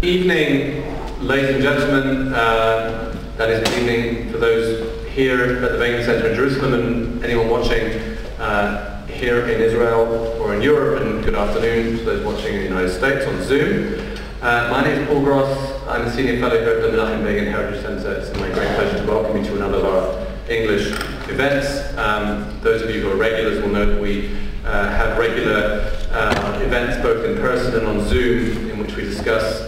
Evening, ladies and gentlemen. That is good evening for those here at the Begin Center in Jerusalem and anyone watching here in Israel or in Europe, and good afternoon to those watching in the United States on Zoom. My name is Paul Gross. I'm a senior fellow here at the Menachem Begin Heritage Center. It's my great pleasure to welcome you to another of our English events. Those of you who are regulars will know that we have regular events both in person and on Zoom in which we discuss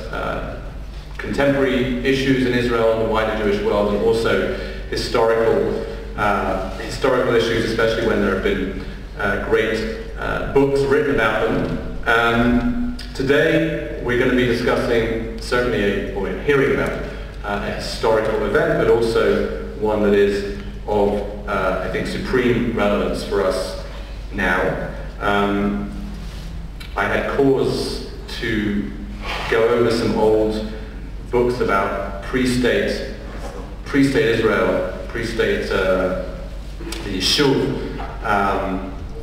contemporary issues in Israel and the wider Jewish world, and also historical issues, especially when there have been great books written about them. Today we're going to be discussing or hearing about a historical event, but also one that is of, I think, supreme relevance for us now. I had cause to go over some old books about pre-state Israel, pre-state the Yishuv,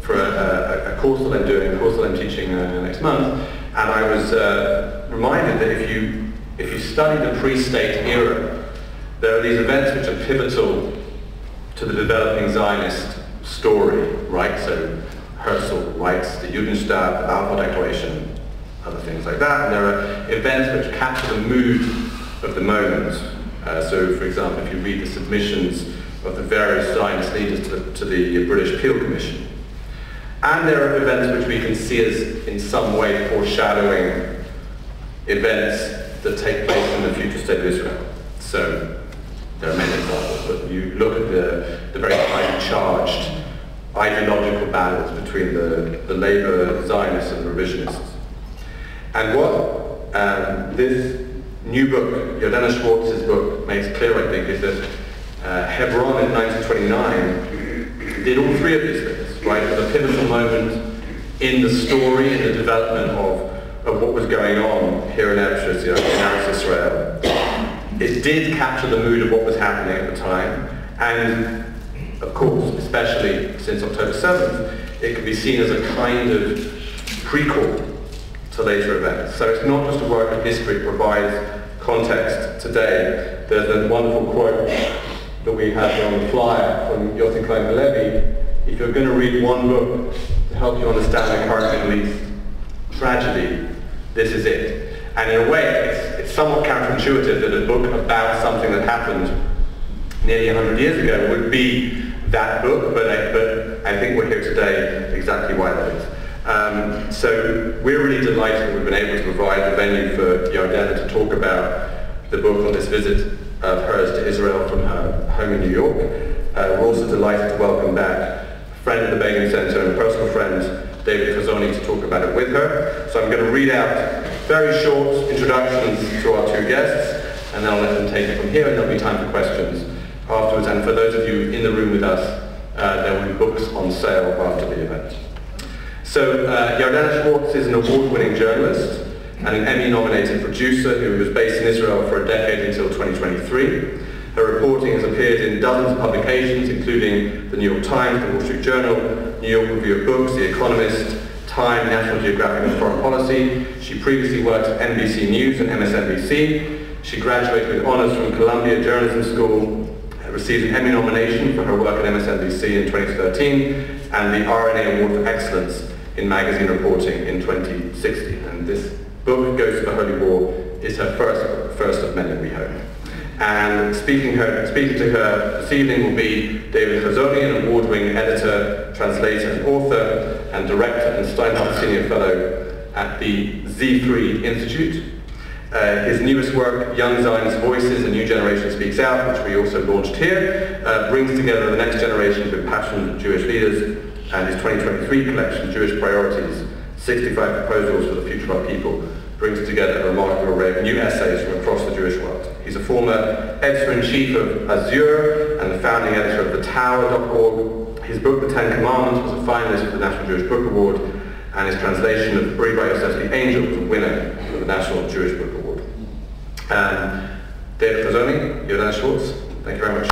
for a course that I'm doing, a course that I'm teaching next month, and I was reminded that if you study the pre-state era, there are these events which are pivotal to the developing Zionist story, right? So Herzl writes the Judenstaat, the Balfour Declaration, other things like that, and there are events which capture the mood of the moment. So, for example, if you read the submissions of the various Zionist leaders to the British Peel Commission. And there are events which we can see as, in some way, foreshadowing events that take place in the future state of Israel. So, there are many examples, but you look at the very highly charged ideological battles between the Labour Zionists and the revisionists. And what this new book, Yardena Schwartz's book, makes clear, I think, is that Hebron in 1929 did all three of these things, right? It was a pivotal moment in the story, in the development of what was going on here in Eretz Israel. It did capture the mood of what was happening at the time, and of course, especially since October 7th, it can be seen as a kind of prequel to later events. So it's not just a work of history, it provides context today. There's a wonderful quote that we have here on the flyer from Yossi Klein Halevi: if you're going to read one book to help you understand the current Middle East tragedy, this is it. And in a way, it's somewhat counterintuitive that a book about something that happened nearly 100 years ago would be that book, but I think we're here today exactly why that is. So we're really delighted that we've been able to provide the venue for Yardena to talk about the book on this visit of hers to Israel from her home in New York. We're also delighted to welcome back a friend of the Begin Center and a personal friend, David Khazoni, to talk about it with her. So I'm going to read out very short introductions to our two guests, and then I'll let them take it from here, and there'll be time for questions afterwards. And for those of you in the room with us, there will be books on sale after the event. So Yardena Schwartz is an award-winning journalist and an Emmy-nominated producer who was based in Israel for a decade until 2023. Her reporting has appeared in dozens of publications, including the New York Times, the Wall Street Journal, New York Review of Books, The Economist, Time, National Geographic and Foreign Policy. She previously worked at NBC News and MSNBC. She graduated with honors from Columbia Journalism School, received an Emmy nomination for her work at MSNBC in 2013, and the RNA Award for Excellence in Magazine Reporting in 2016. And this book, Ghosts of the Holy War, is her first of many, we hope. And speaking to her this evening will be David Khazoni, an award-winning editor, translator, and author, and director and Steinhardt Senior Fellow at the Z3 Institute. His newest work, Young Zionist Voices, A New Generation Speaks Out, which we also launched here, brings together the next generation of passionate Jewish leaders, and his 2023 collection, Jewish Priorities, 65 Proposals for the Future of Our People, brings together a remarkable array of new essays from across the Jewish world. He's a former editor-in-chief of Azure and the founding editor of thetower.org. His book, The Ten Commandments, was a finalist for the National Jewish Book Award, and his translation of Uri by Yosef the Angel was a winner for the National Jewish Book Award. David Khazoni, Yardena Schwartz, thank you very much.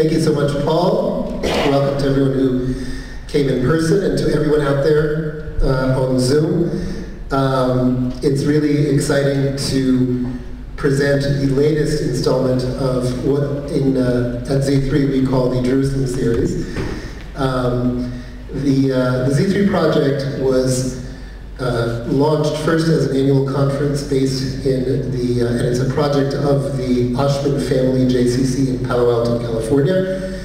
Thank you so much, Paul. Welcome to everyone who came in person and to everyone out there on Zoom. It's really exciting to present the latest installment of what at Z3 we call the Jerusalem series. The Z3 project was launched first as an annual conference based in and it's a project of the Oshman Family JCC in Palo Alto, California.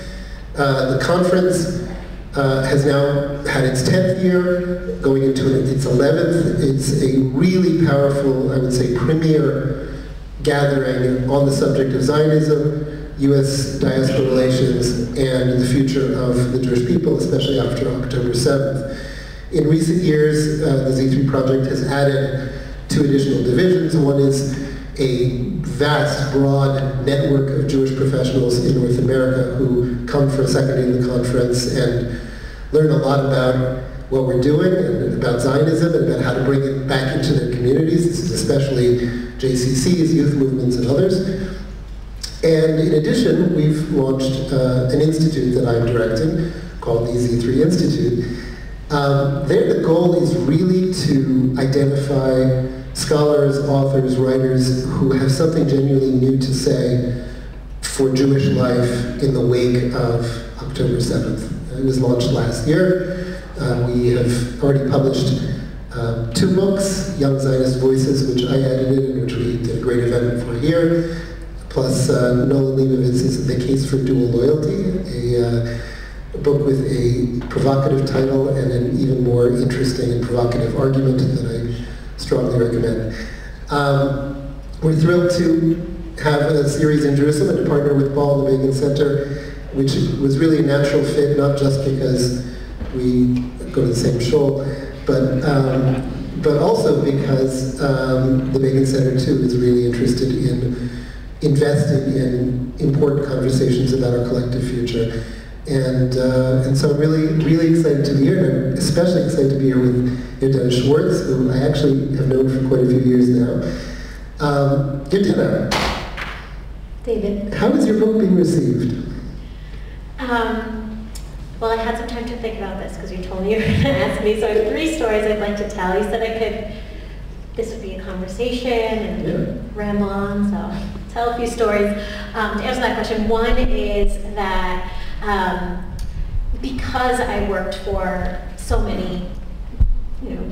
The conference has now had its 10th year, going into its 11th. It's a really powerful, I would say, premier gathering on the subject of Zionism, U.S. diaspora relations, and the future of the Jewish people, especially after October 7th. In recent years, the Z3 project has added 2 additional divisions. One is a vast, broad network of Jewish professionals in North America who come for a second in the conference and learn a lot about what we're doing and about Zionism and about how to bring it back into their communities. This is especially JCCs, youth movements, and others. And in addition, we've launched an institute that I'm directing called the Z3 Institute. There, the goal is really to identify scholars, authors, writers who have something genuinely new to say for Jewish life in the wake of October 7th. It was launched last year. We have already published 2 books, Young Zionist Voices, which I edited and which we did a great event for here, plus Nolan Leibovitz's The Case for Dual Loyalty, a book with a provocative title and an even more interesting and provocative argument that I strongly recommend. We're thrilled to have a series in Jerusalem and to partner with Paul and the Begin Center, which was really a natural fit, not just because we go to the same shul, but also because the Begin Center too is really interested in investing in important conversations about our collective future. And so I'm really excited to be here, and I'm especially excited to be here with Yardena Schwart, who I actually have known for quite a few years now. Yardena, David, how is your book being received? Well, I had some time to think about this because you told me you were going to ask me. So I have 3 stories I'd like to tell. You said this would be a conversation and ramble on, so I'll tell a few stories. To answer that question, one is that because I worked for so many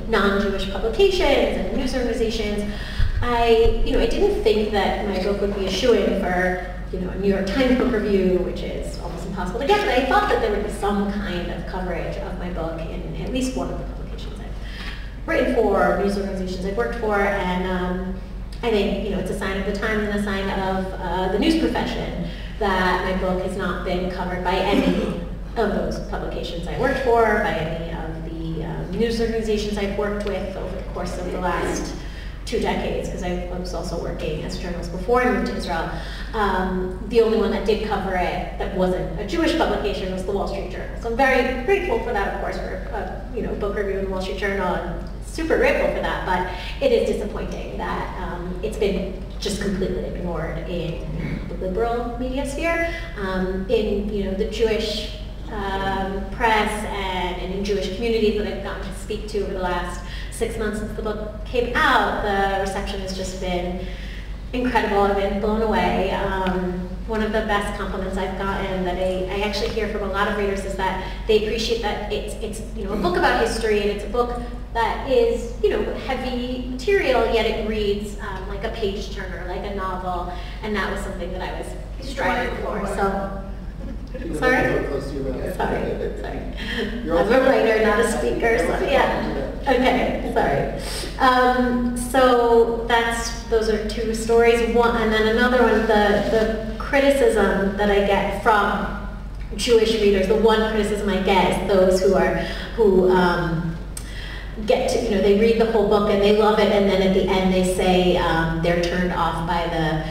non-Jewish publications and news organizations, I didn't think that my book would be a shoo-in for a New York Times book review, which is almost impossible to get, but I thought that there would be some kind of coverage of my book in at least one of the publications I've written for, news organizations I've worked for, and I think it's a sign of the times and a sign of the news profession that my book has not been covered by any of those publications I worked for, by any of the news organizations I've worked with over the course of the last 2 decades, because I was also working as a journalist before I moved to Israel. The only one that did cover it that wasn't a Jewish publication was the Wall Street Journal. So I'm very grateful for that, of course, for a book review in the Wall Street Journal. I'm super grateful for that, but it is disappointing that it's been just completely ignored in the liberal media sphere, in the Jewish press and in Jewish communities that I've gotten to speak to over the last 6 months since the book came out. The reception has just been incredible. I've been blown away. One of the best compliments I've gotten that I actually hear from a lot of readers is that they appreciate that it's a book about history, and it's a book that is heavy material, yet it reads like a page turner, like a novel, and that was something that I was striving for. So. Sorry? Sorry. I'm a writer, not a speaker, so yeah. Okay, sorry. So those are 2 stories. One, and then another one, the criticism that I get from Jewish readers, the one criticism I get is those who get to, they read the whole book and they love it, and then at the end they say they're turned off by the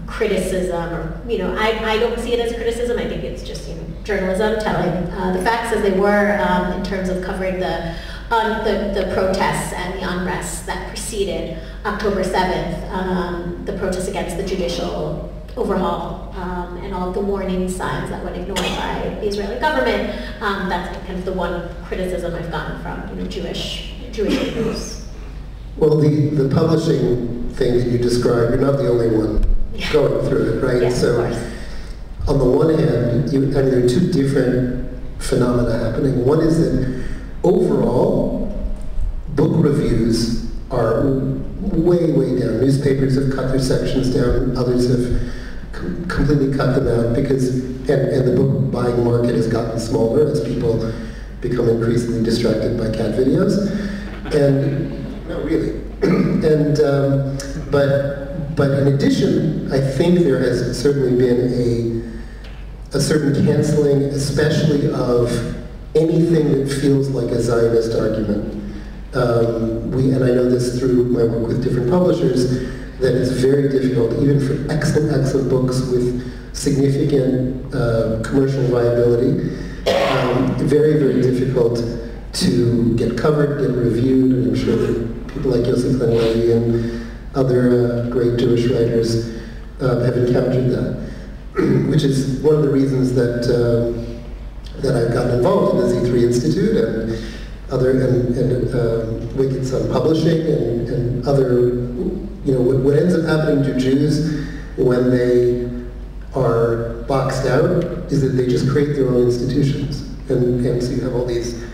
criticism, or I don't see it as criticism. I think it's just journalism telling the facts as they were in terms of covering the protests and the unrest that preceded October 7th, the protests against the judicial overhaul and all of the warning signs that went ignored by the Israeli government. That's kind of the one criticism I've gotten from Jewish readers. Well, the publishing thing that you described, you're not the only one going through it, right? Yes, so, of course. on the one hand, there are two different phenomena happening. One is that overall, book reviews are way, way down. Newspapers have cut their sections down, others have completely cut them out because, and the book buying market has gotten smaller as people become increasingly distracted by cat videos. And, no, really. And, but in addition, I think there has certainly been a certain canceling, especially of anything that feels like a Zionist argument. And I know this through my work with different publishers, that it's very difficult, even for excellent books with significant commercial viability, very, very difficult to get covered, get reviewed, and I'm sure that people like Yossi Klein Levy and other great Jewish writers have encountered that, which is one of the reasons that I've gotten involved in the Z3 Institute and Wicked Sun Publishing and other, what ends up happening to Jews when they are boxed out is that they just create their own institutions. And so you have all these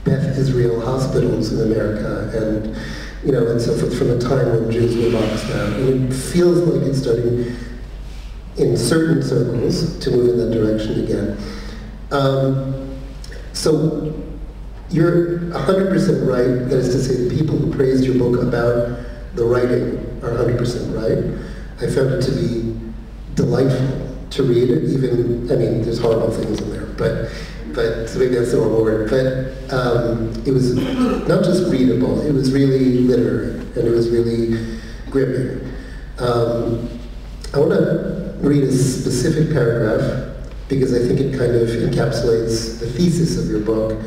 Beth Israel hospitals in America and so forth from a time when Jews were boxed out. And it feels like it's starting in certain circles to move in that direction again. So you're 100% right, that is to say the people who praised your book about the writing are 100% right. I found it to be delightful to read it, even, there's horrible things in there, but so maybe that's the wrong word, but it was not just readable, it was really literary, and it was really gripping. I want to read a specific paragraph, because I think it kind of encapsulates the thesis of your book,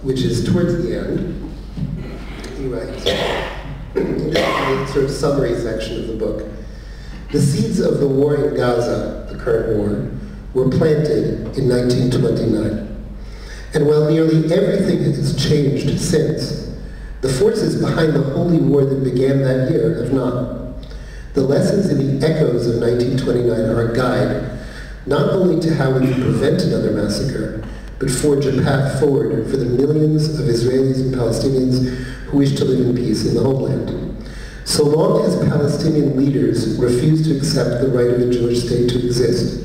which is towards the end. He writes, in the sort of summary section of the book, the seeds of the war in Gaza, the current war, were planted in 1929. And while nearly everything has changed since, the forces behind the holy war that began that year have not. The lessons in the echoes of 1929 are a guide, not only to how we can prevent another massacre, but forge a path forward for the millions of Israelis and Palestinians who wish to live in peace in the homeland. So long as Palestinian leaders refuse to accept the right of a Jewish state to exist,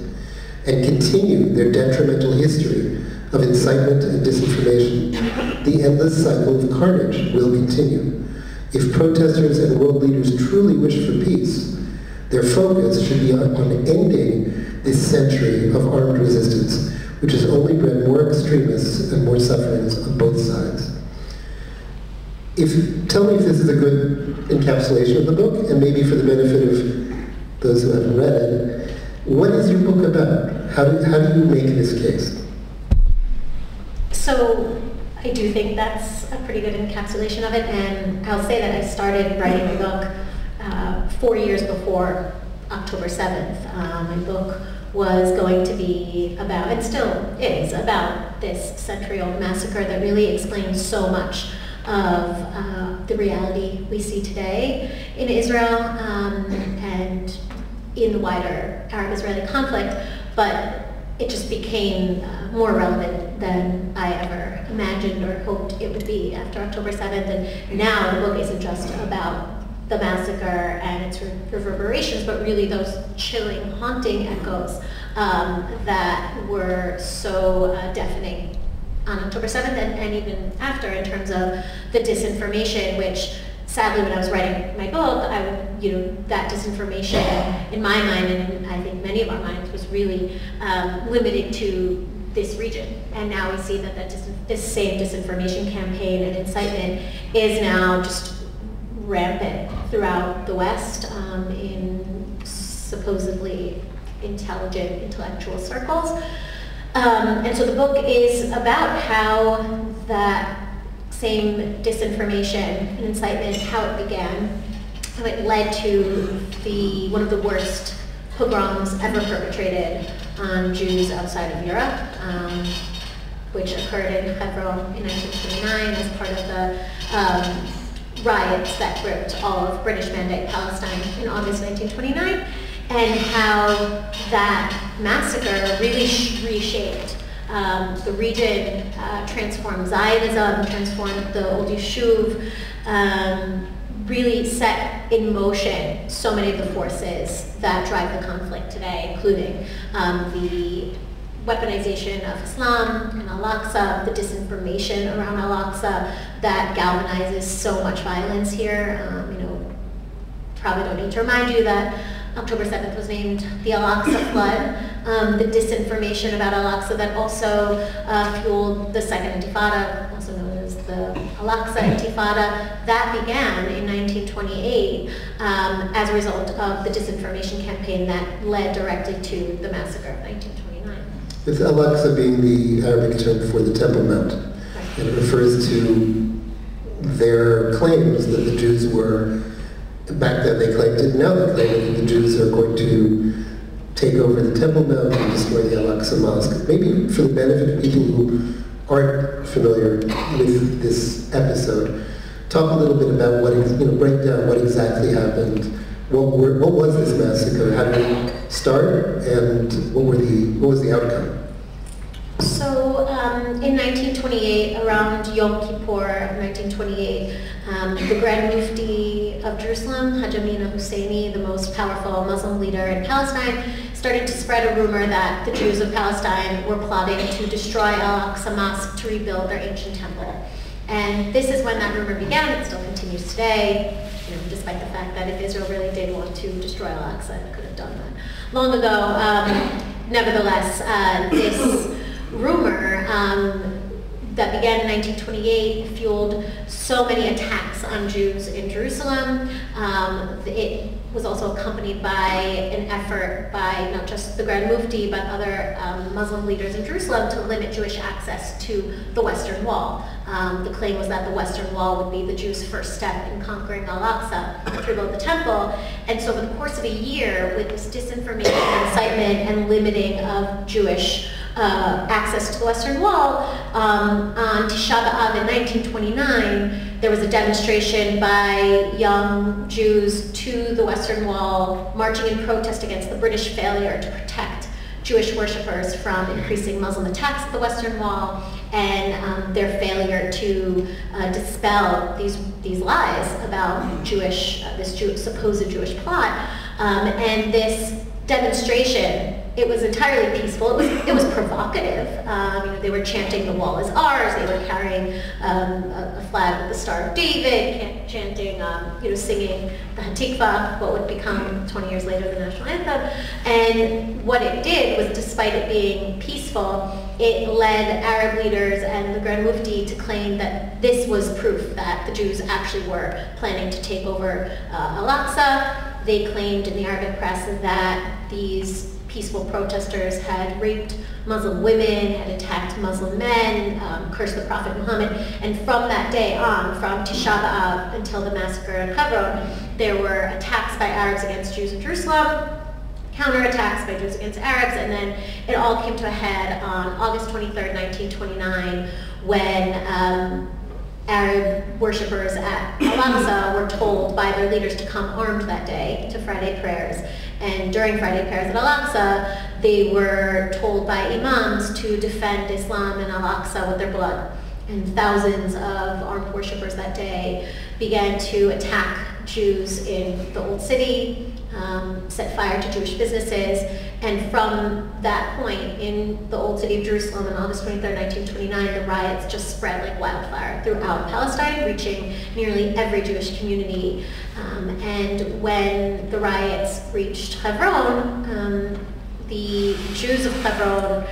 and continue their detrimental history of incitement and disinformation, the endless cycle of carnage will continue. If protesters and world leaders truly wish for peace, their focus should be on ending this century of armed resistance, which has only bred more extremists and more sufferings on both sides. Tell me if this is a good encapsulation of the book, and maybe for the benefit of those who haven't read it, what is your book about? How do you make this case? So I do think that's a pretty good encapsulation of it, and I'll say that I started writing the book 4 years before October 7th. My book was going to be about, and still is, about this century-old massacre that really explains so much of the reality we see today in Israel and in the wider Arab-Israeli conflict, but it just became more relevant than I ever imagined or hoped it would be after October 7th. And now the book isn't just about the massacre and its reverberations, but really those chilling, haunting echoes that were so deafening on October 7th and even after, in terms of the disinformation, which sadly when I was writing my book, that disinformation in my mind, and I think many of our minds, was really limited to this region. And now we see that this same disinformation campaign and incitement is now just rampant throughout the West in supposedly intelligent, intellectual circles. And so the book is about how that same disinformation and incitement, how it began, So it led to one of the worst pogroms ever perpetrated on Jews outside of Europe, which occurred in Hebron in 1929 as part of the riots that gripped all of British Mandate Palestine in August 1929, and how that massacre really reshaped the region, transformed Zionism, transformed the Old Yishuv, really set in motion so many of the forces that drive the conflict today, including the weaponization of Islam and Al-Aqsa, the disinformation around Al-Aqsa that galvanizes so much violence here. Probably don't need to remind you that October 7th was named the Al-Aqsa Flood. The disinformation about Al-Aqsa that also fueled the Second Intifada, also known as the Al-Aqsa Intifada, that began in 1928 as a result of the disinformation campaign that led directly to the massacre of 1929. With Al-Aqsa being the Arabic term for the Temple Mount, right. And it refers to their claims that the Jews were, back then they claimed it, now they claim that the Jews are going to take over the Temple Mount and destroy the Al-Aqsa Mosque. Maybe for the benefit of people who aren't familiar with this episode, talk a little bit about what, break down what exactly happened. What was this massacre? How did it start, and what was the outcome? So in 1928, around Yom Kippur of 1928, the Grand Mufti of Jerusalem, Haj Amina Husseini, the most powerful Muslim leader in Palestine, started to spread a rumor that the Jews of Palestine were plotting to destroy Al-Aqsa Mosque to rebuild their ancient temple. And this is when that rumor began. It still continues today, despite the fact that if Israel really did want to destroy Al-Aqsa, it could have done that long ago. Nevertheless, this rumor that began in 1928 fueled so many attacks on Jews in Jerusalem. It was also accompanied by an effort by not just the Grand Mufti, but other Muslim leaders in Jerusalem to limit Jewish access to the Western Wall. The claim was that the Western Wall would be the Jews' first step in conquering Al-Aqsa to rebuild the temple. And so over the course of a year, with this disinformation, incitement, and limiting of Jewish access to the Western Wall, on Tisha B'Av in 1929, there was a demonstration by young Jews to the Western Wall, marching in protest against the British failure to protect Jewish worshippers from increasing Muslim attacks at the Western Wall, and their failure to dispel these lies about this supposed Jewish plot. And this demonstration, it was entirely peaceful. It was provocative. They were chanting "The wall is ours." They were carrying a flag with the Star of David, chanting, singing the Hatikva, what would become 20 years later the national anthem. And what it did was, despite it being peaceful, it led Arab leaders and the Grand Mufti to claim that this was proof that the Jews actually were planning to take over Al-Aqsa. They claimed in the Arabic press that these peaceful protesters had raped Muslim women, had attacked Muslim men, cursed the Prophet Muhammad, and from that day on, from Tisha B'Av until the massacre in Hebron, there were attacks by Arabs against Jews in Jerusalem, counterattacks by Jews against Arabs, and then it all came to a head on August 23rd, 1929, when Arab worshippers at Al-Aqsa were told by their leaders to come armed that day to Friday prayers. And during Friday prayers at Al-Aqsa, they were told by imams to defend Islam and Al-Aqsa with their blood. And thousands of armed worshippers that day began to attack Jews in the Old City, set fire to Jewish businesses, and from that point in the Old City of Jerusalem on August 23rd, 1929, the riots just spread like wildfire throughout Palestine, reaching nearly every Jewish community. And when the riots reached Hebron, the Jews of Hebron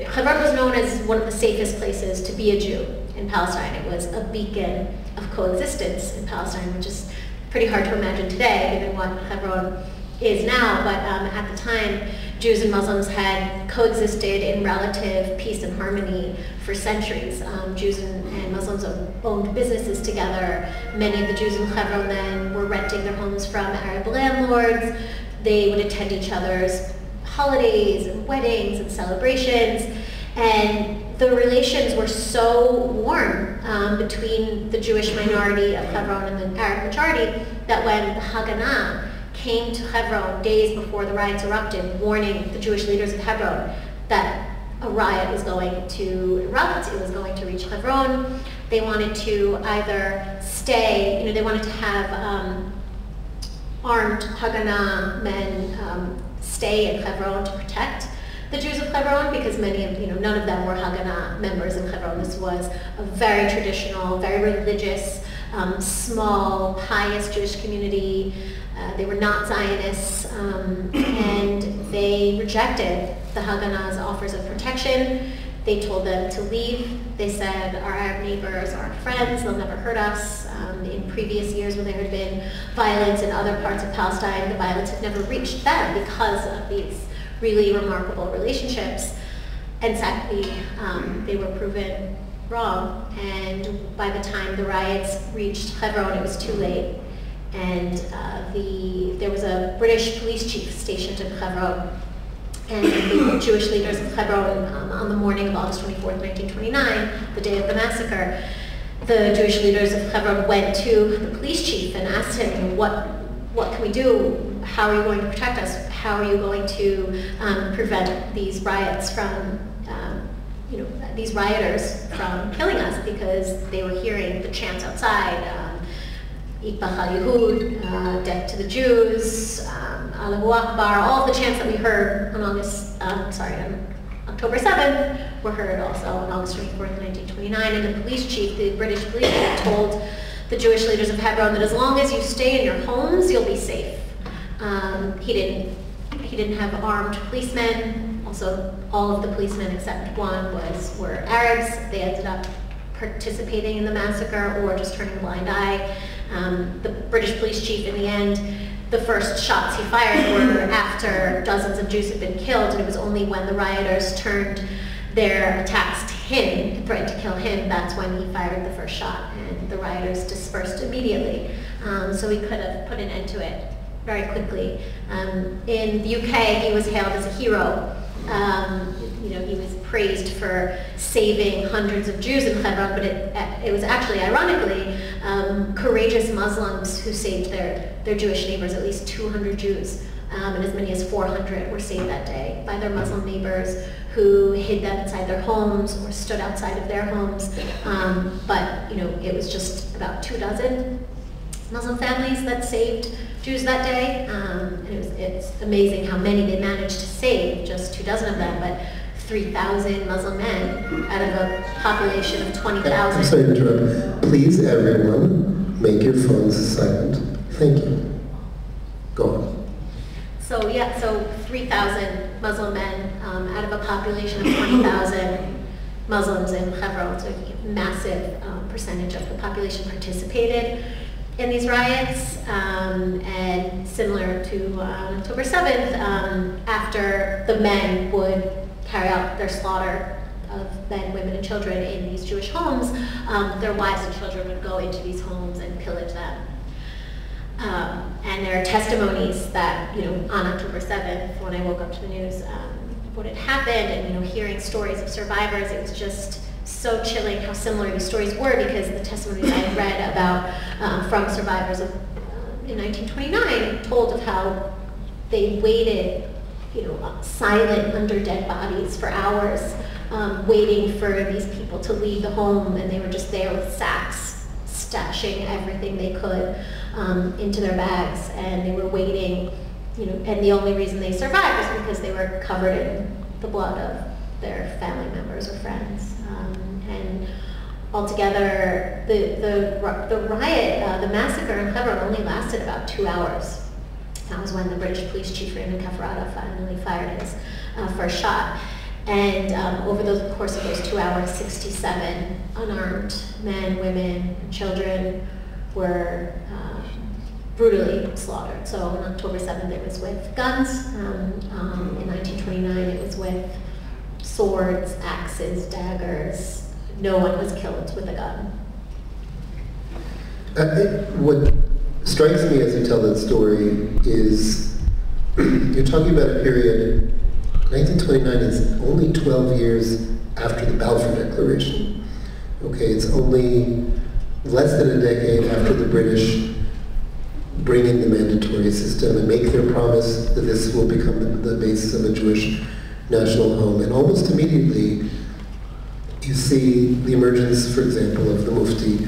Hebron was known as one of the safest places to be a Jew in Palestine. It was a beacon of coexistence in Palestine, which is pretty hard to imagine today, given what Hebron is now. But at the time, Jews and Muslims had coexisted in relative peace and harmony for centuries. Jews and Muslims owned businesses together. Many of the Jews in Hebron then were renting their homes from Arab landlords. They would attend each other's holidays and weddings and celebrations. And the relations were so warm between the Jewish minority of Hebron and the Arab majority that when the Haganah came to Hebron days before the riots erupted, warning the Jewish leaders of Hebron that a riot was going to erupt, it was going to reach Hebron. They wanted to either stay, they wanted to have armed Haganah men stay in Hebron to protect the Jews of Hebron, because many of, none of them were Haganah members in Hebron. This was a very traditional, very religious, small, pious Jewish community. They were not Zionists, and they rejected the Haganah's offers of protection. They told them to leave. They said, our Arab neighbors are our friends, they'll never hurt us. In previous years when there had been violence in other parts of Palestine, the violence had never reached them because of these really remarkable relationships. And sadly, they were proven wrong. And by the time the riots reached Hebron, it was too late. And there was a British police chief stationed in Hebron. And the Jewish leaders of Hebron, on the morning of August 24th, 1929, the day of the massacre, the Jewish leaders of Hebron went to the police chief and asked him, what can we do? How are you going to protect us? How are you going to prevent these riots from, these rioters from killing us? Because they were hearing the chants outside, Ikbach al-Yehud, death to the Jews, Allahu Akbar, all the chants that we heard on October 7th were heard also on August 24th, 1929. And the police chief, the British police chief, told the Jewish leaders of Hebron that as long as you stay in your homes, you'll be safe. He didn't have armed policemen. Also, all of the policemen except one were Arabs. They ended up participating in the massacre or just turning a blind eye. The British police chief, in the end, the first shots he fired were after dozens of Jews had been killed, and it was only when the rioters turned their attacks to him, threatened to kill him, that's when he fired the first shot, and the rioters dispersed immediately. So he could have put an end to it very quickly. In the UK, he was hailed as a hero. He was praised for saving hundreds of Jews in Hebron, but it was actually, ironically, courageous Muslims who saved their Jewish neighbors. At least 200 Jews, and as many as 400 were saved that day by their Muslim neighbors who hid them inside their homes or stood outside of their homes. But it was just about 24 Muslim families that saved Jews that day. It's amazing how many they managed to save, just 24 of them, but 3,000 Muslim men out of a population of 20,000. I'm sorry to interrupt. Please, everyone, make your phones silent. Thank you. Go on. So 3,000 Muslim men out of a population of 20,000 Muslims in Hebron. So a massive percentage of the population participated in these riots, and similar to October 7th, after the men would carry out their slaughter of men, women, and children in these Jewish homes, their wives and children would go into these homes and pillage them. And there are testimonies that, on October 7th, when I woke up to the news, what had happened, and, hearing stories of survivors, it was just so chilling how similar these stories were, because the testimonies I had read about from survivors of, in 1929 told of how they waited, silent under dead bodies for hours, waiting for these people to leave the home, and they were just there with sacks, stashing everything they could into their bags, and they were waiting, and the only reason they survived was because they were covered in the blood of their family members or friends. And altogether, the riot, the massacre in Hebron only lasted about 2 hours. That was when the British police chief, Raymond Cafarata, finally fired his first shot. And over the course of those 2 hours, 67 unarmed men, women, and children were brutally slaughtered. So on October 7th it was with guns, in 1929 it was with swords, axes, daggers. No one was killed with a gun. What strikes me as you tell that story is you're talking about a period, 1929 is only 12 years after the Balfour Declaration. Okay, it's only less than a decade after the British bring in the mandatory system and make their promise that this will become the basis of a Jewish national home. And almost immediately, you see the emergence, for example, of the Mufti,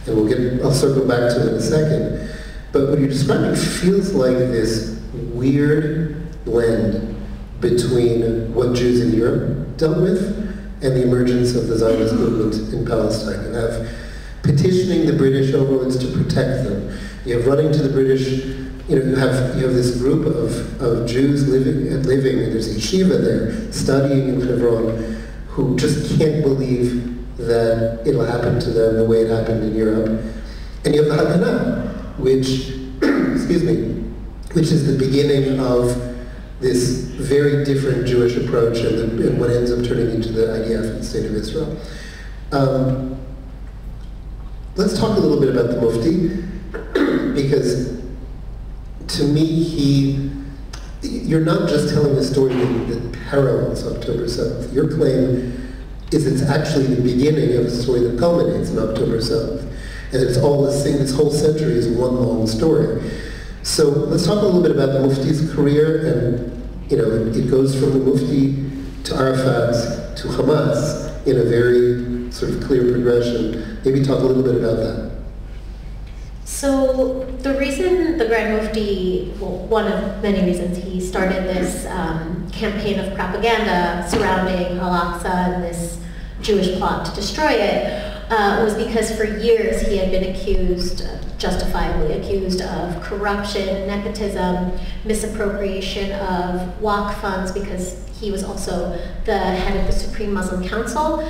and I'll circle back to it in a second. But what you're describing feels like this weird blend between what Jews in Europe dealt with and the emergence of the Zionist movement in Palestine. You have petitioning the British overlords to protect them. You have running to the British, you have this group of Jews living, and there's a yeshiva there, studying in Hebron, who just can't believe that it'll happen to them the way it happened in Europe. And you have the Haganah, which, excuse me, which is the beginning of this very different Jewish approach and what ends up turning into the IDF and the State of Israel. Let's talk a little bit about the Mufti, because to me, you're not just telling a story that parallels October 7th. Your claim is it's actually the beginning of a story that culminates on October 7th. And it's all this thing, this whole century is one long story. So let's talk a little bit about the Mufti's career, and it goes from the Mufti to Arafat to Hamas in a very sort of clear progression. Maybe talk a little bit about that. So the reason the Grand Mufti, well, one of many reasons he started this campaign of propaganda surrounding Al-Aqsa and this Jewish plot to destroy it, was because for years he had been accused, justifiably accused, of corruption, nepotism, misappropriation of Waqf funds, because he was also the head of the Supreme Muslim Council.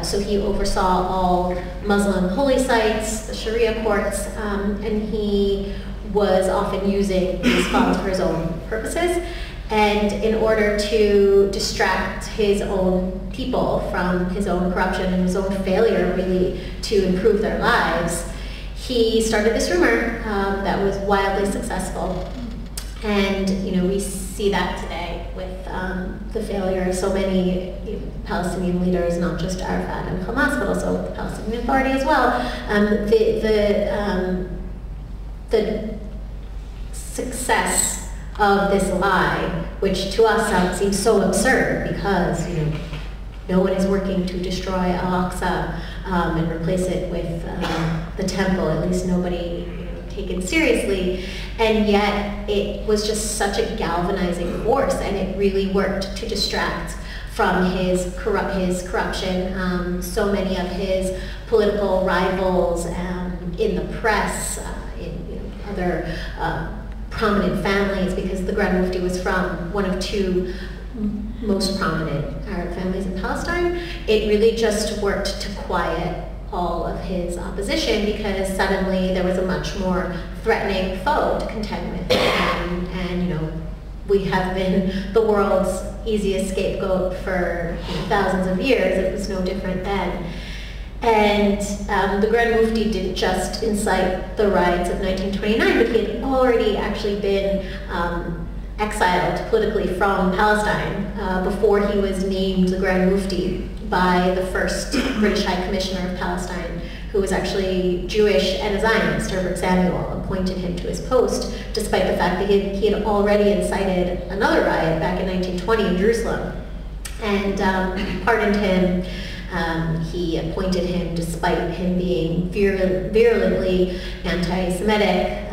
So he oversaw all Muslim holy sites, the Sharia courts, and he was often using these funds for his own purposes. And in order to distract his own people from his own corruption and his own failure, really, to improve their lives, he started this rumor that was wildly successful. And we see that today with the failure of so many Palestinian leaders, not just Arafat and Hamas, but also the Palestinian Authority as well. The success of this lie, which to us seems so absurd, because no one is working to destroy Al-Aqsa and replace it with the temple, at least nobody taken seriously, and yet it was just such a galvanizing force, and it really worked to distract from his corruption. So many of his political rivals in the press, in other prominent families, because the Grand Mufti was from one of two most prominent Arab families in Palestine, it really just worked to quiet all of his opposition, because suddenly there was a much more threatening foe to contend with. And we have been the world's easiest scapegoat for thousands of years. It was no different then. And the Grand Mufti didn't just incite the riots of 1929, but he had already actually been exiled politically from Palestine before he was named the Grand Mufti by the first British High Commissioner of Palestine, who was actually Jewish and a Zionist. Herbert Samuel appointed him to his post, despite the fact that he had already incited another riot back in 1920 in Jerusalem, and pardoned him. He appointed him despite him being virulently anti-Semitic.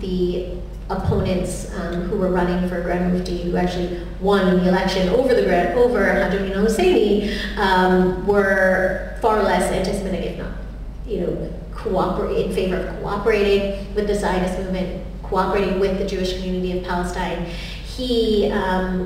The opponents who were running for Grand Mufti, who actually won the election over Hadouin al-Husseini, were far less anti-Semitic, if not, in favor of cooperating with the Zionist movement, cooperating with the Jewish community of Palestine. He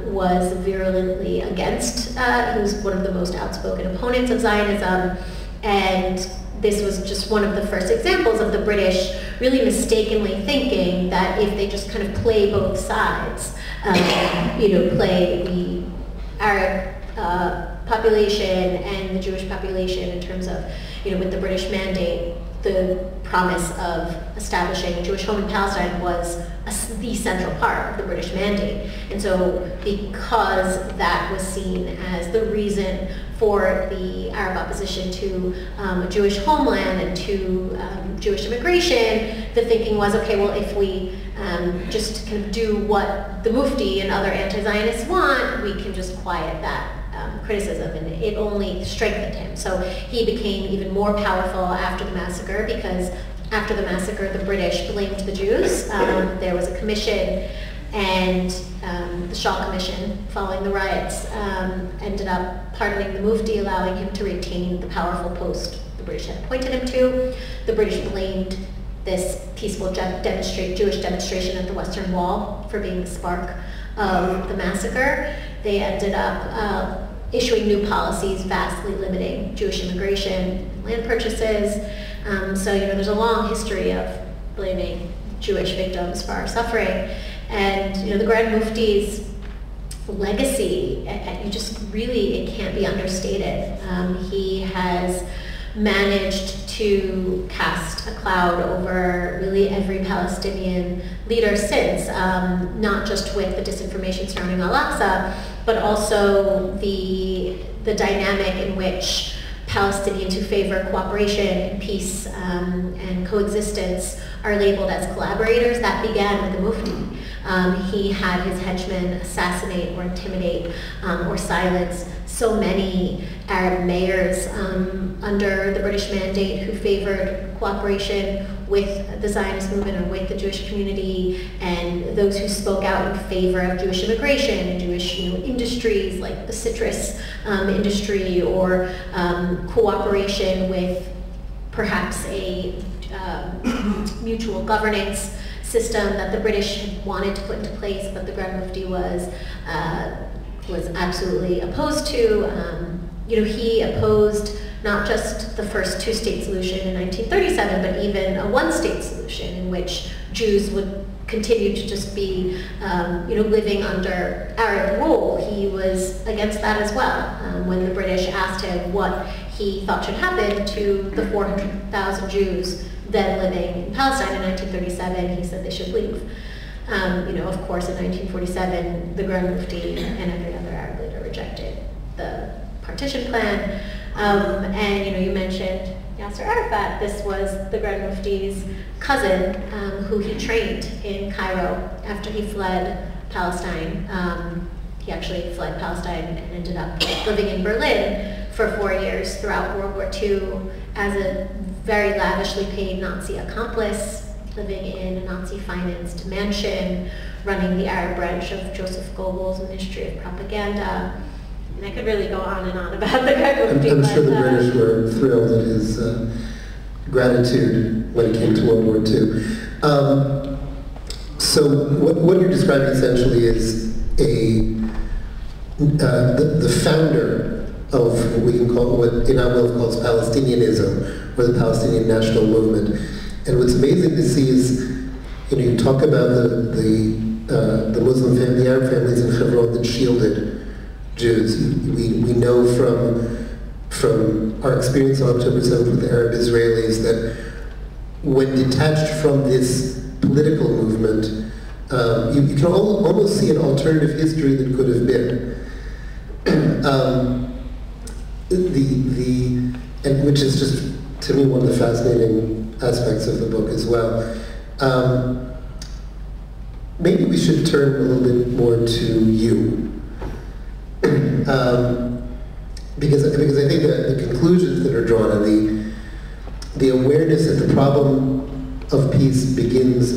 was virulently against, he was one of the most outspoken opponents of Zionism, and this was just one of the first examples of the British really mistakenly thinking that if they just kind of play both sides, play the Arab population and the Jewish population in terms of, with the British mandate, the promise of establishing a Jewish home in Palestine was the central part of the British mandate. And so because that was seen as the reason for the Arab opposition to a Jewish homeland and to Jewish immigration, the thinking was, okay, well, if we just kind of do what the Mufti and other anti-Zionists want, we can just quiet that criticism, and it only strengthened him. So he became even more powerful after the massacre, because after the massacre, the British blamed the Jews. There was a commission, and the Shah Commission, following the riots, ended up pardoning the Mufti, allowing him to retain the powerful post the British had appointed him to. The British blamed this peaceful Jewish demonstration at the Western Wall for being the spark of the massacre. They ended up issuing new policies vastly limiting Jewish immigration and land purchases. So there's a long history of blaming Jewish victims for our suffering. And the Grand Mufti's legacy, it can't be understated. He has managed to cast a cloud over really every Palestinian leader since, not just with the disinformation surrounding Al-Aqsa, but also the dynamic in which Palestinians who favor cooperation and peace and coexistence are labeled as collaborators. That began with the Mufti. He had his henchmen assassinate or intimidate or silence so many Arab mayors under the British mandate who favored cooperation with the Zionist movement or with the Jewish community, and those who spoke out in favor of Jewish immigration and Jewish industries like the citrus industry, or cooperation with perhaps a mutual governance system that the British had wanted to put into place, but the Grand Mufti was absolutely opposed to. He opposed not just the first two-state solution in 1937, but even a one-state solution in which Jews would continue to just be, living under Arab rule. He was against that as well. When the British asked him what he thought should happen to the 400,000 Jews then living in Palestine in 1937, he said they should leave. Of course, in 1947, the Grand Mufti and every other Arab leader rejected the partition plan. And you mentioned Yasser Arafat. This was the Grand Mufti's cousin, who he trained in Cairo after he fled Palestine. He actually fled Palestine and ended up living in Berlin for 4 years throughout World War II as a very lavishly paid Nazi accomplice, living in a Nazi-financed mansion, running the Arab branch of Joseph Goebbels' Ministry of Propaganda. And I could really go on and on about the Grand Mufti. I'm sure the British were thrilled at his gratitude when it came to World War II. So what you're describing essentially is the founder of what we can call, what in our world calls Palestinianism, or the Palestinian national movement. And what's amazing to see is, you talk about the Muslim family, the Arab families in Hebron that shielded Jews. We know from our experience on October 7th with the Arab Israelis that when detached from this political movement, you can almost see an alternative history that could have been. And which is just, to me, one of the fascinating aspects of the book as well. Maybe we should turn a little bit more to you. Because I think that the conclusions that are drawn and the awareness that the problem of peace begins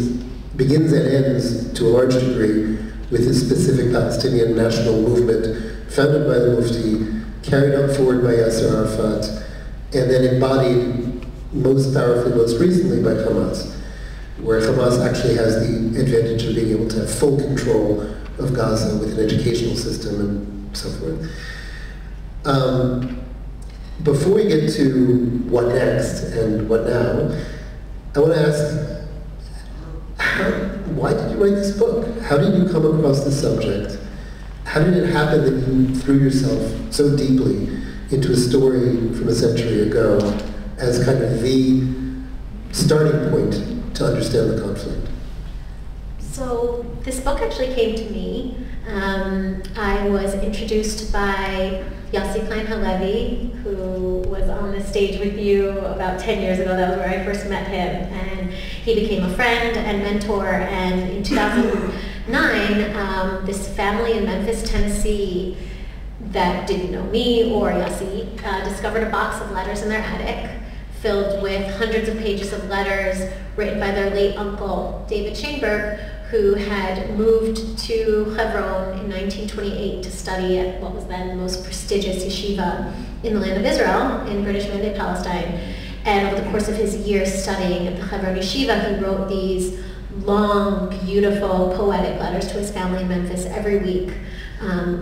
and ends to a large degree with this specific Palestinian national movement founded by the Mufti, carried on forward by Yasser Arafat, and then embodied most powerfully, most recently by Hamas, where Hamas actually has the advantage of being able to have full control of Gaza with an educational system and so forth. before we get to what next and what now, I want to ask, why did you write this book? How did you come across this subject? How did it happen that you threw yourself so deeply into a story from a century ago as kind of the starting point to understand the conflict? So this book actually came to me. I was introduced by Yossi Klein Halevi, who was on the stage with you about 10 years ago. That was where I first met him. And he became a friend and mentor. And in 2009, this family in Memphis, Tennessee, that didn't know me or Yossi, discovered a box of letters in their attic filled with hundreds of pages of letters written by their late uncle, David Shainberg, who had moved to Hebron in 1928 to study at what was then the most prestigious yeshiva in the land of Israel, in British Mandate Palestine. And over the course of his years studying at the Hebron yeshiva, he wrote these long, beautiful, poetic letters to his family in Memphis every week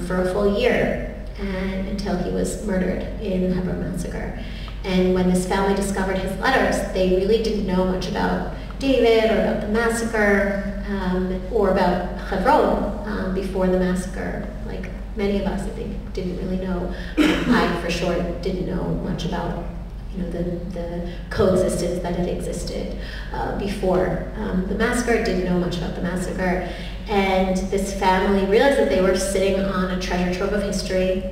for a full year, and until he was murdered in the Hebron massacre. And when this family discovered his letters, they really didn't know much about David or about the massacre or about Hebron before the massacre. Like many of us, I think, didn't really know. I, for sure, didn't know much about the coexistence that had existed before the massacre, didn't know much about the massacre. And this family realized that they were sitting on a treasure trove of history.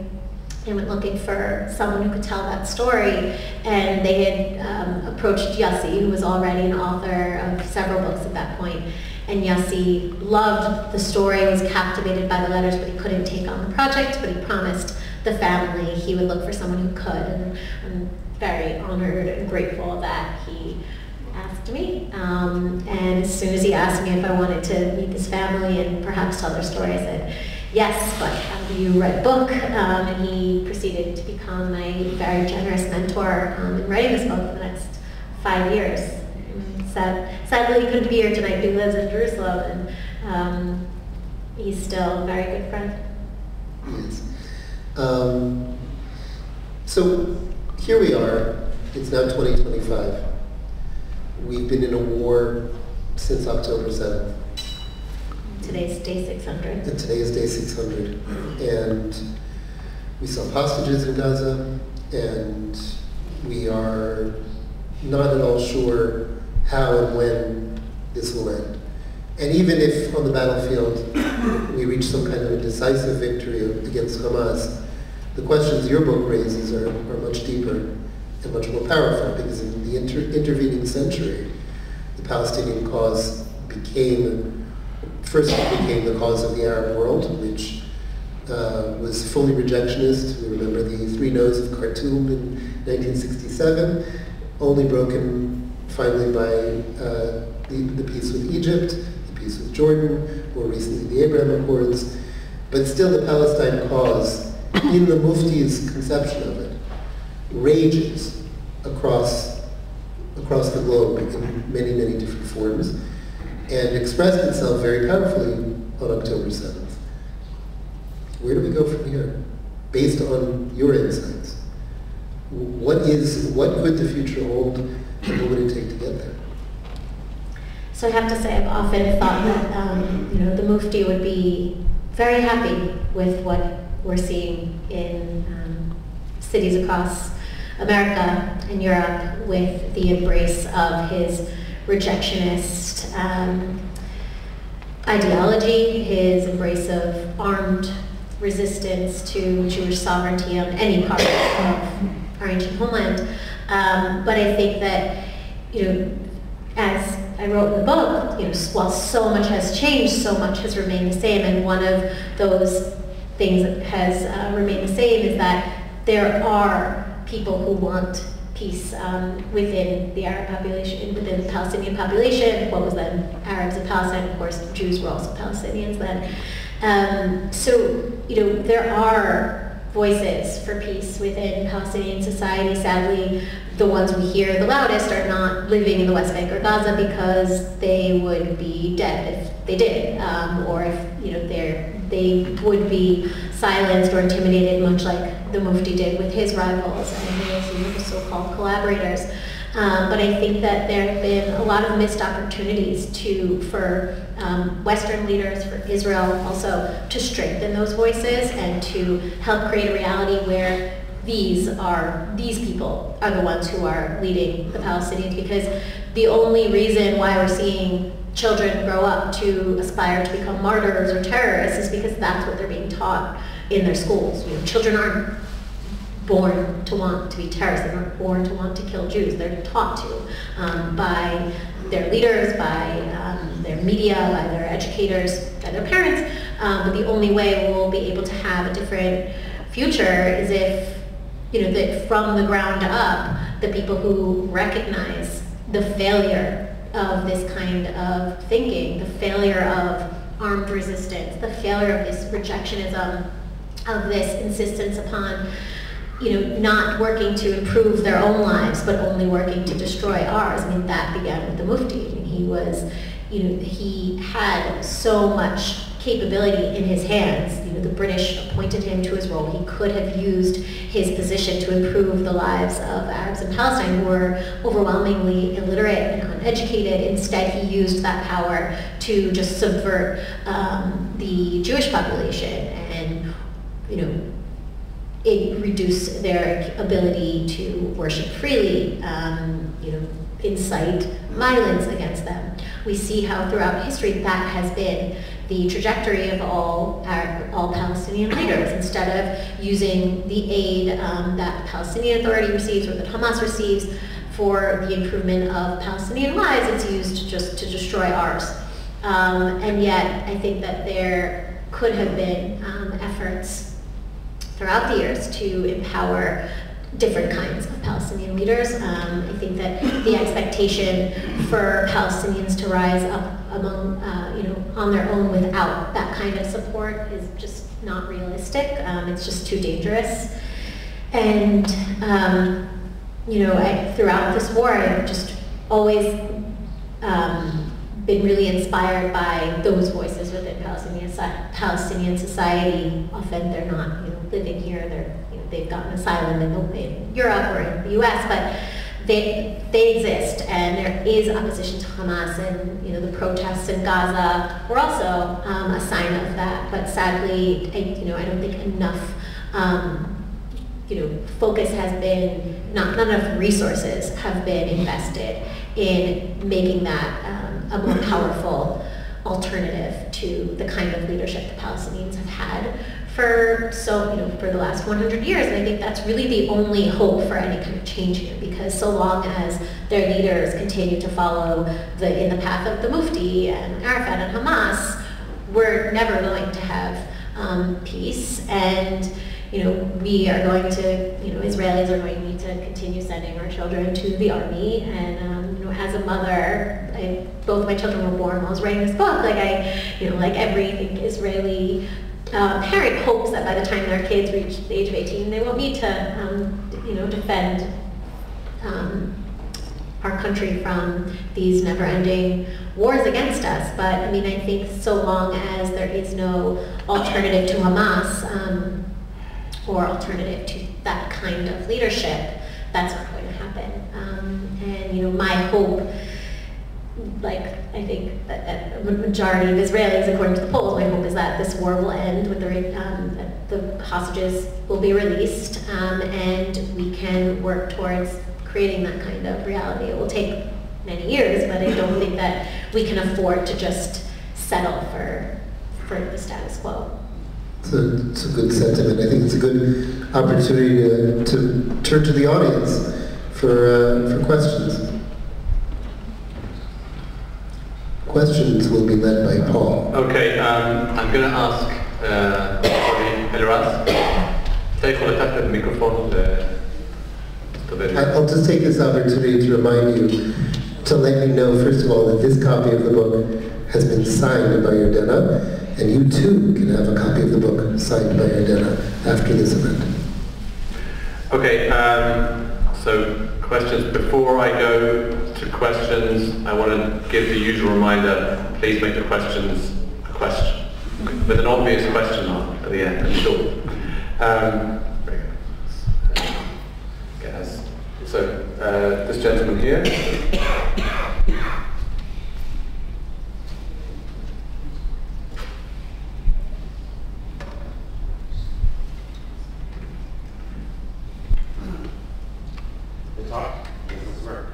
They went looking for someone who could tell that story, and they had approached Yossi, who was already an author of several books at that point. And Yossi loved the story, was captivated by the letters, but he couldn't take on the project, but he promised the family he would look for someone who could. And I'm very honored and grateful that he asked me. And as soon as he asked me if I wanted to meet this family and perhaps tell their story, I said, yes, but how do you write a book? And he proceeded to become my very generous mentor in writing this book for the next 5 years. Sadly, he couldn't be here tonight. He lives in Jerusalem, and he's still a very good friend. Yes. So here we are. It's now 2025. We've been in a war since October 7th. Today's day 600. And today is day 600. And we saw hostages in Gaza, and we are not at all sure how and when this will end. And even if on the battlefield we reach some kind of a decisive victory against Hamas, the questions your book raises are much deeper and much more powerful, because in the intervening century, the Palestinian cause became the cause of the Arab world, which was fully rejectionist. We remember the 3 no's of Khartoum in 1967, only broken finally by the peace with Egypt, the peace with Jordan, more recently the Abraham Accords. But still the Palestine cause, in the Mufti's conception of it, rages across the globe in many, many different forms, and expressed itself very powerfully on October 7th. Where do we go from here, based on your insights? What could the future hold, and what would it take to get there? So I have to say, I've often thought that the Mufti would be very happy with what we're seeing in cities across America and Europe, with the embrace of his rejectionist ideology, his embrace of armed resistance to Jewish sovereignty on any part of our ancient homeland. But I think that, as I wrote in the book, while so much has changed, so much has remained the same. And one of those things that has remained the same is that there are people who want peace within the Arab population, within the Palestinian population. What was then Arabs in Palestine, of course, Jews were also Palestinians then. So there are voices for peace within Palestinian society. Sadly, the ones we hear the loudest are not living in the West Bank or Gaza because they would be dead if they did, or if they would be silenced or intimidated, much like the Mufti did with his rivals and his so-called collaborators. But I think that there have been a lot of missed opportunities for Western leaders, for Israel also, to strengthen those voices and to help create a reality where these people are the ones who are leading the Palestinians, because the only reason why we're seeing children grow up to aspire to become martyrs or terrorists is because that's what they're being taught in their schools. Children aren't born to want to be terrorists. They weren't born to want to kill Jews. They're taught to by their leaders, by their media, by their educators, by their parents. But the only way we'll be able to have a different future is if, that from the ground up, the people who recognize the failure of this kind of thinking, the failure of armed resistance, the failure of this rejectionism, of this insistence upon not working to improve their own lives, but only working to destroy ours. I mean, that began with the Mufti. I mean, he was, he had so much capability in his hands. The British appointed him to his role. He could have used his position to improve the lives of Arabs in Palestine who were overwhelmingly illiterate and uneducated. Instead, he used that power to just subvert the Jewish population and, it reduced their ability to worship freely, incite violence against them. We see how throughout history that has been the trajectory of all Palestinian leaders. Instead of using the aid that the Palestinian Authority receives or that Hamas receives for the improvement of Palestinian lives, it's used just to destroy ours. And yet, I think that there could have been efforts throughout the years to empower different kinds of Palestinian leaders. I think that the expectation for Palestinians to rise up among, on their own without that kind of support is just not realistic. It's just too dangerous. And, throughout this war, I've just always been really inspired by those voices within Palestinian society. Often they're not, living here. They've gotten asylum in Europe or in the U.S., but they exist, and there is opposition to Hamas, and the protests in Gaza were also a sign of that. But sadly, I don't think enough focus has been, not enough resources have been invested in making that a more powerful alternative to the kind of leadership the Palestinians have had for the last 100 years. And I think that's really the only hope for any kind of change here, because so long as their leaders continue to follow in the path of the Mufti and Arafat and Hamas, we're never going to have peace. And we are going to, Israelis are going to need to continue sending our children to the army. And as a mother, both my children were born while I was writing this book. Like every Israeli parent hopes that by the time their kids reach the age of 18, they won't need to, defend our country from these never-ending wars against us. But I think so long as there is no alternative to Hamas or alternative to that kind of leadership, that's not going to happen. And my hope, I think a majority of Israelis, according to the polls, my hope is that this war will end with the hostages will be released, and we can work towards creating that kind of reality. It will take many years, but I don't think that we can afford to just settle for the status quo. It's a good sentiment. I think it's a good opportunity to turn to the audience for questions. Questions will be led by Paul. Okay, I'm going to ask Eliraz. I'll just take this opportunity to remind you, to let you know, first of all, that this copy of the book has been signed by Yardena, and you too can have a copy of the book signed by Yardena after this event. Okay, so questions. Before I go to questions, I want to give the usual reminder, please make the questions a question, with an obvious question mark at the end, and short. So, this gentleman here. The talk, does this work?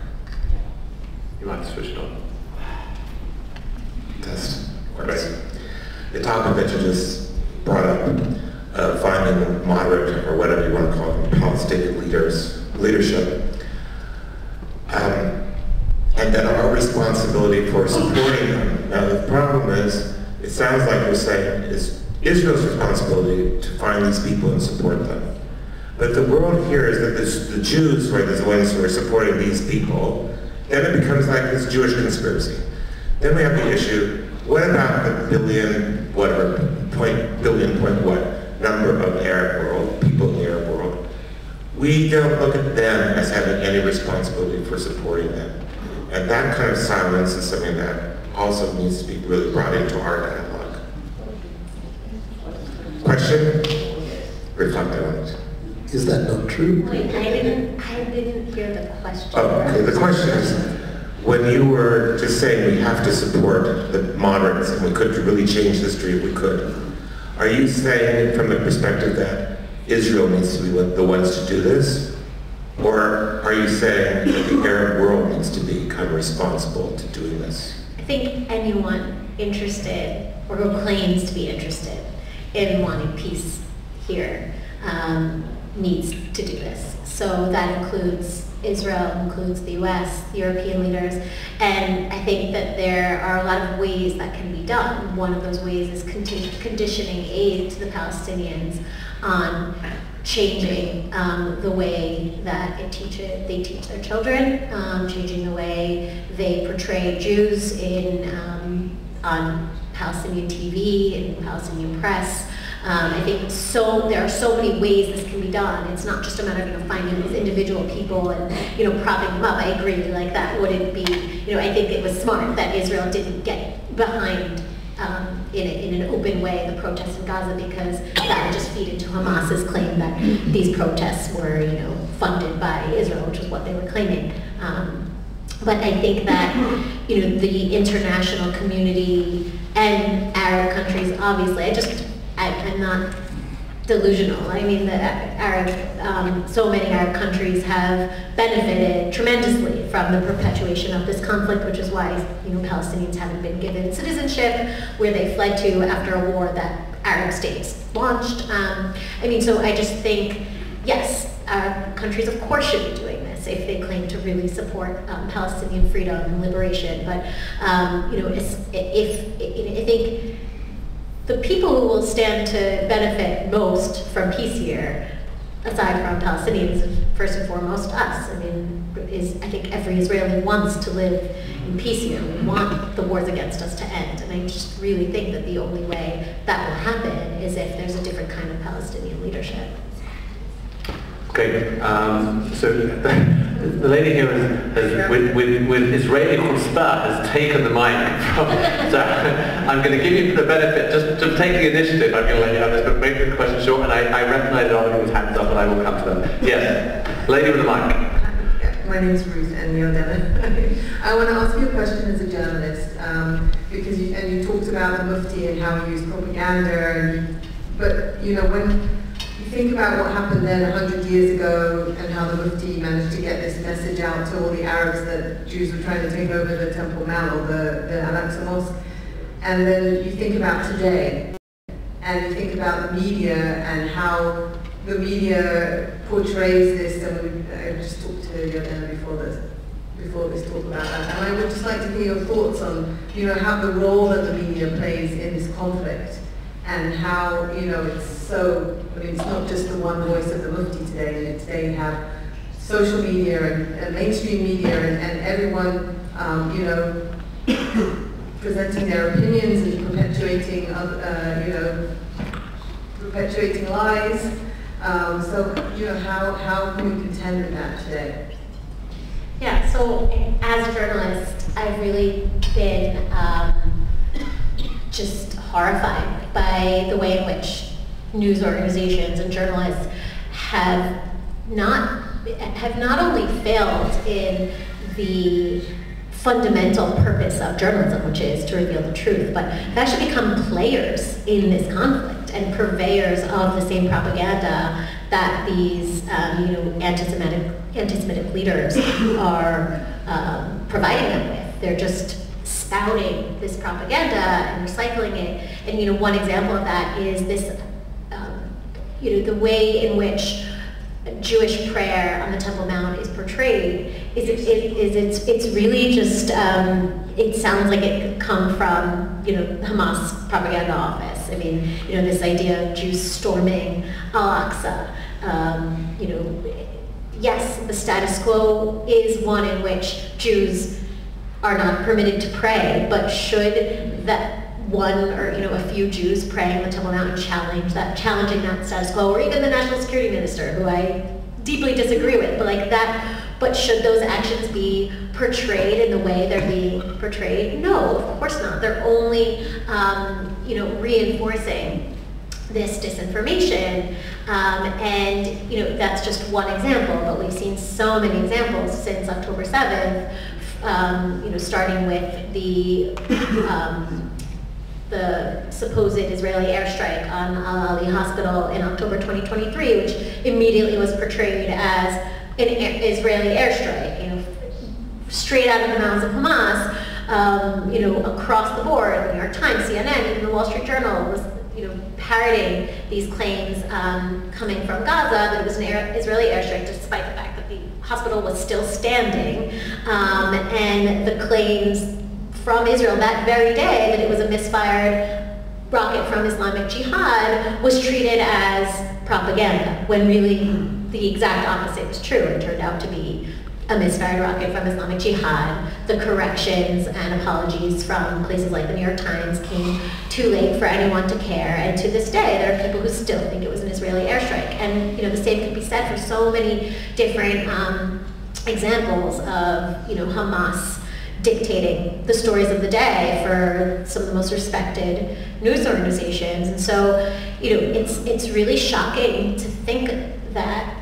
You might switch it on. Test. Great. The topic that you just brought up, finding moderate, or whatever you want to call them, Palestinian leadership, and then our responsibility for supporting them. Now the problem is, it sounds like you're saying it's Israel's responsibility to find these people and support them. But the world hears that the Jews were the ones who are supporting these people, then it becomes like this Jewish conspiracy. Then we have the issue, what about the billion, whatever, point what, number of Arab world, people in the Arab world? We don't look at them as having any responsibility for supporting them. And that kind of silence is something that also needs to be really brought into our dialogue. Question? Reflect on it. Is that not true? Wait, I didn't hear the question. Oh, okay, the question is, when you were just saying we have to support the moderates and we could really change history if we could, are you saying from the perspective that Israel needs to be the ones to do this? Or are you saying that the Arab world needs to become responsible to doing this? I think anyone interested, or who claims to be interested in wanting peace here, needs to do this. So that includes Israel, includes the US, the European leaders, and I think that there are a lot of ways that can be done. One of those ways is conditioning aid to the Palestinians on changing the way that they teach their children, changing the way they portray Jews on Palestinian TV and Palestinian press. I think there are so many ways this can be done. It's not just a matter of finding these individual people and propping them up. I agree, like that wouldn't be. I think it was smart that Israel didn't get behind in an open way the protests in Gaza, because that would just feed into Hamas's claim that these protests were funded by Israel, which is what they were claiming. But I think that the international community and Arab countries, obviously, I'm not delusional. I mean, so many Arab countries have benefited tremendously from the perpetuation of this conflict, which is why Palestinians haven't been given citizenship, where they fled to after a war that Arab states launched. So I just think, yes, Arab countries of course should be doing this if they claim to really support Palestinian freedom and liberation. But I think the people who will stand to benefit most from peace here, aside from Palestinians, first and foremost us. I think every Israeli wants to live in peace here. We want the wars against us to end. And I just really think that the only way that will happen is if there's a different kind of Palestinian leadership. Okay, so the lady here has with Israeli chutzpah, has taken the mic from, so I'm going to give you the benefit, just take the initiative, I'm going to let you have this, but make the question short, and I recognize that other people's hands up, and I will come to them. Yes, lady with the mic. My name is Ruth and Yardena. I want to ask you a question as a journalist, because you talked about the Mufti and how he used propaganda, but when you think about what happened then 100 years ago and how the Mufti managed to get this message out to all the Arabs that Jews were trying to take over the Temple Mount or the Al-Aqsa Mosque, and then you think about today, and you think about the media and how the media portrays this, and I just talked to Yardena before this talk about that, and I would just like to hear your thoughts on how the role that the media plays in this conflict, and how it's so. It's not just the one voice of the Mufti today. Today you have social media and mainstream media and everyone presenting their opinions and perpetuating, perpetuating lies. So, how can we contend with that today? Yeah, so as a journalist, I've really been just horrified by the way in which news organizations and journalists have not only failed in the fundamental purpose of journalism, which is to reveal the truth, but have actually become players in this conflict and purveyors of the same propaganda that these anti-Semitic leaders are providing them with. They're just spouting this propaganda and recycling it. And one example of that is this, the way in which Jewish prayer on the Temple Mount is portrayed it's really just it sounds like it could come from Hamas propaganda office. I mean, this idea of Jews storming Al-Aqsa. Yes, the status quo is one in which Jews are not permitted to pray, but should that one or a few Jews praying on the Temple Mount and challenging that status quo, or even the national security minister, who I deeply disagree with, but should those actions be portrayed in the way they're being portrayed? No, of course not. They're only reinforcing this disinformation, and that's just one example, but we've seen so many examples since October 7th, starting with the supposed Israeli airstrike on Al-Ali Hospital in October 2023, which immediately was portrayed as an Israeli airstrike, straight out of the mouths of Hamas, across the board. The New York Times, CNN, even the Wall Street Journal was, parroting these claims coming from Gaza that it was an Israeli airstrike, despite the fact that the hospital was still standing, and the claims from Israel that very day that it was a misfired rocket from Islamic Jihad was treated as propaganda, when really the exact opposite was true. It turned out to be a misfired rocket from Islamic Jihad. The corrections and apologies from places like the New York Times came too late for anyone to care, and to this day there are people who still think it was an Israeli airstrike. And the same could be said for so many different examples of Hamas dictating the stories of the day for some of the most respected news organizations. And so, it's really shocking to think that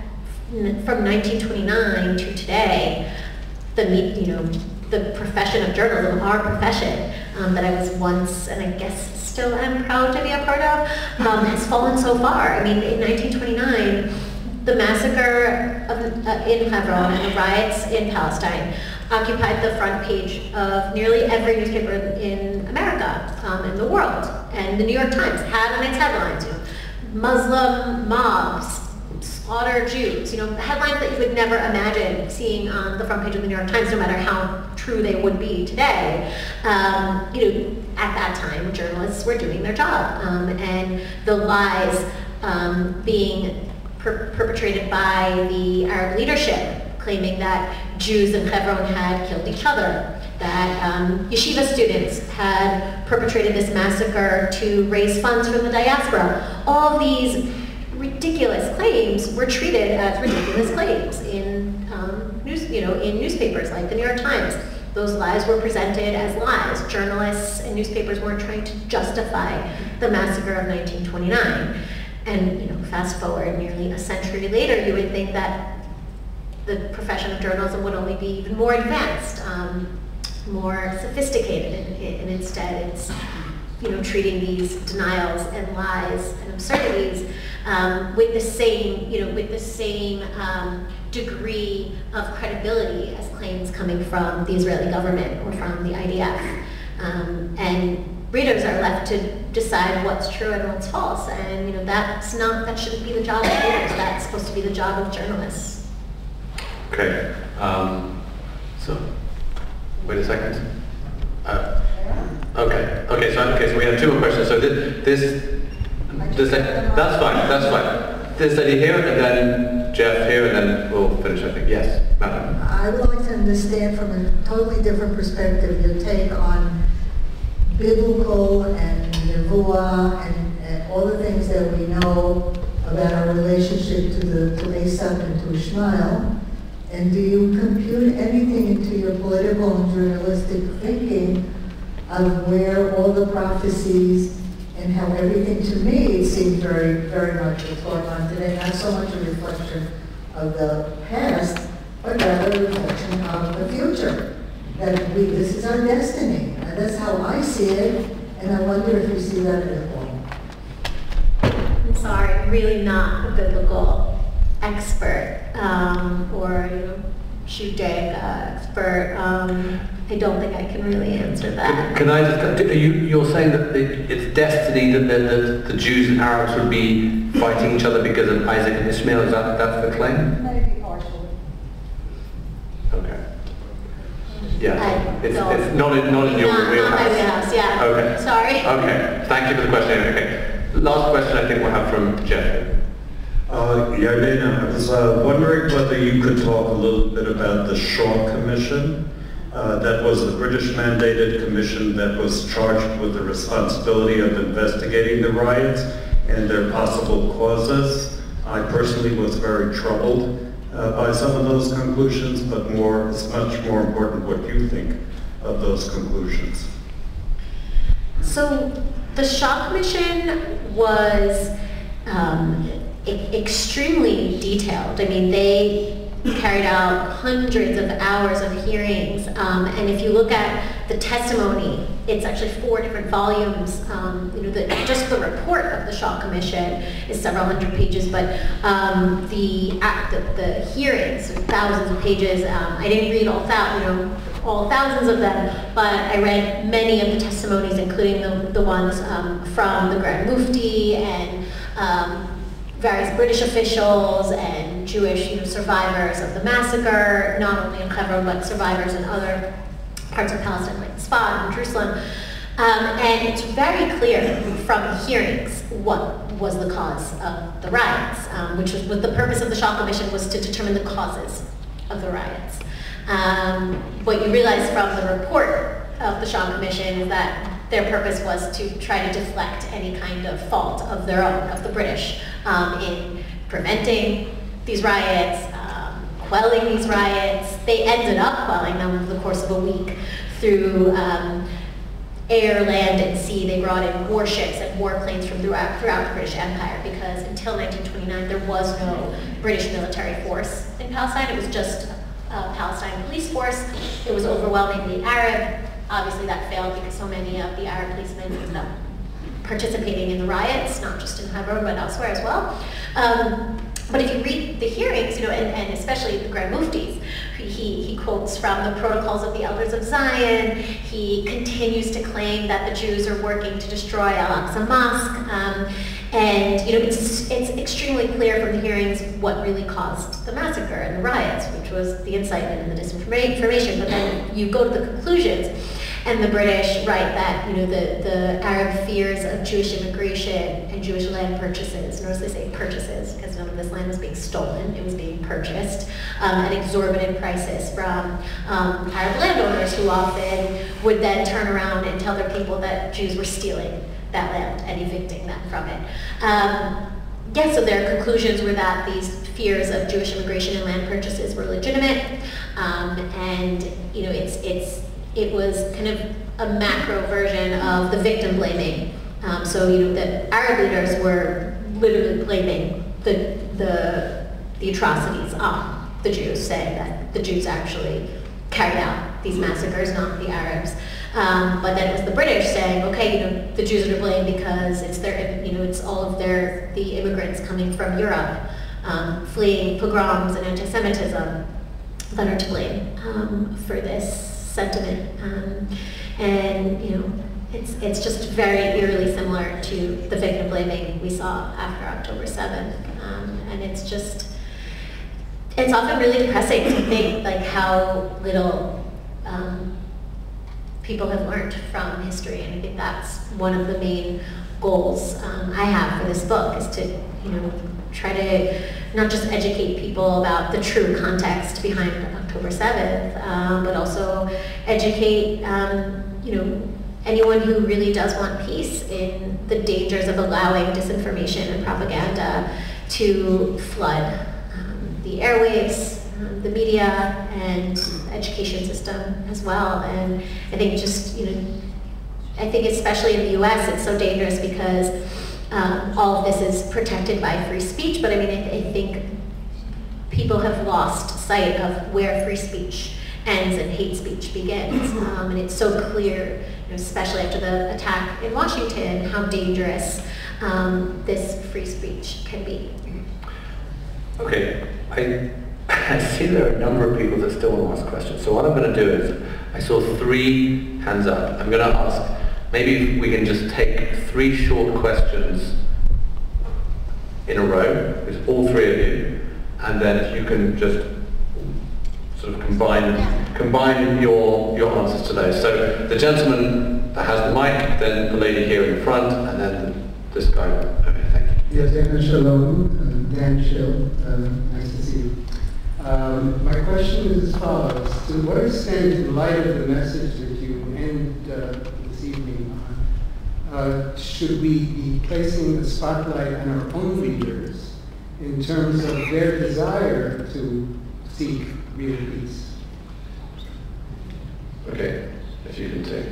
from 1929 to today, the profession of journalism, our profession, that I was once, and I guess still am proud to be a part of, has fallen so far. I mean, in 1929, the massacre in Hebron and the riots in Palestine occupied the front page of nearly every newspaper in America, in the world. And the New York Times had on its headlines, Muslim mobs slaughter Jews, headlines that you would never imagine seeing on the front page of the New York Times, no matter how true they would be today. At that time, journalists were doing their job, and the lies being perpetrated by the Arab leadership, claiming that Jews in Hebron had killed each other, that yeshiva students had perpetrated this massacre to raise funds from the diaspora. All of these ridiculous claims were treated as ridiculous claims in in newspapers like the New York Times. Those lies were presented as lies. Journalists and newspapers weren't trying to justify the massacre of 1929. And fast forward nearly a century later, you would think that the profession of journalism would only be even more advanced, more sophisticated, and instead it's treating these denials and lies and absurdities with the same degree of credibility as claims coming from the Israeli government or from the IDF. And readers are left to decide what's true and what's false, and that shouldn't be the job of readers. That's supposed to be the job of journalists. Okay. So, wait a second. Okay. So we have two more questions. So that's fine. This lady here, and then Jeff here, and then we'll finish. I think. Yes, madam. I would like to understand from a totally different perspective your take on biblical and nevuah and all the things that we know about our relationship to Esau and to Ishmael? And do you compute anything into your political and journalistic thinking of where all the prophecies and how everything, to me, it seemed very, very much what's going on today, not so much a reflection of the past, but rather a reflection of the future. That this is our destiny. And that's how I see it, and I wonder if you see that as well. I'm sorry, I'm really not a biblical expert or Judaic expert. I don't think I can really answer that. Can I just, you're saying that it's destiny that the Jews and Arabs would be fighting each other because of Isaac and Ishmael? Is that's the claim? Maybe partially. Okay. Yeah, it's not in your wheelhouse. Yeah. Okay. Sorry. Okay. Thank you for the question. Okay. Last question I think we'll have from Jeff. Yardena, I was wondering whether you could talk a little bit about the Schwart Commission. That was the British-mandated commission that was charged with the responsibility of investigating the riots and their possible causes. I personally was very troubled by some of those conclusions, but it's much more important what you think of those conclusions. So the Schwart Commission was extremely detailed. I mean, they carried out hundreds of hours of hearings, and if you look at the testimony, it's actually 4 different volumes. Just the report of the Schwart Commission is several hundred pages, but the hearings, thousands of pages. I didn't read all thousands of them, but I read many of the testimonies, including the ones from the Grand Mufti and various British officials and Jewish survivors of the massacre, not only in Hebron, but survivors in other parts of Palestine, like Schwart and Jerusalem. And it's very clear from the hearings what was the cause of the riots, which was what the purpose of the Schwart Commission was, to determine the causes of the riots. What you realize from the report of the Schwart Commission is that their purpose was to try to deflect any kind of fault of their own, of the British, in preventing these riots, quelling these riots. They ended up quelling them over the course of a week through air, land, and sea. They brought in warships and warplanes from throughout the British Empire, because until 1929 there was no British military force in Palestine. It was just a Palestine police force. It was overwhelmingly Arab. Obviously that failed because so many of the Arab policemen ended up participating in the riots, not just in Hebron, but elsewhere as well. But if you read the hearings, and especially the Grand Muftis, he quotes from the Protocols of the Elders of Zion. He continues to claim that the Jews are working to destroy Al-Aqsa Mosque. And it's extremely clear from the hearings what really caused the massacre and the riots, which was the incitement and the disinformation. But then you go to the conclusions, and the British write that the Arab fears of Jewish immigration and Jewish land purchases. Notice they say purchases, because none of this land was being stolen; it was being purchased at exorbitant prices from Arab landowners, who often would then turn around and tell their people that Jews were stealing that land and evicting them from it. So their conclusions were that these fears of Jewish immigration and land purchases were legitimate, and it was kind of a macro version of the victim blaming. The Arab leaders were literally blaming the atrocities on the Jews, saying that the Jews actually carried out these massacres, not the Arabs. But then it was the British saying, okay, the Jews are to blame because it's it's all of the immigrants coming from Europe, fleeing pogroms and anti-Semitism, that are to blame for this sentiment. It's just very eerily similar to the victim blaming we saw after October 7th, and it's often really depressing to think how little people have learned from history, and I think that's one of the main goals I have for this book, is to try to not just educate people about the true context behind October 7th, but also educate anyone who really does want peace in the dangers of allowing disinformation and propaganda to flood the airwaves, the media, and the education system as well. And I think just, I think especially in the US, it's so dangerous because all of this is protected by free speech, but I mean, I think people have lost sight of where free speech ends and hate speech begins. And it's so clear, especially after the attack in Washington, how dangerous this free speech can be. Okay, I see there are a number of people that still want to ask questions. So what I'm going to do is, I saw 3 hands up. I'm going to ask, maybe we can just take 3 short questions in a row, with all 3 of you, and then if you can just sort of combine your answers to those. So the gentleman that has the mic, then the lady here in the front, and then this guy over here. Thank you. Yardena, shalom. Dan Schill. Nice to see you. My question is as follows. To what extent, in light of the message that you end this evening on, should we be placing the spotlight on our own leaders in terms of their desire to seek real peace? Okay, if you can take.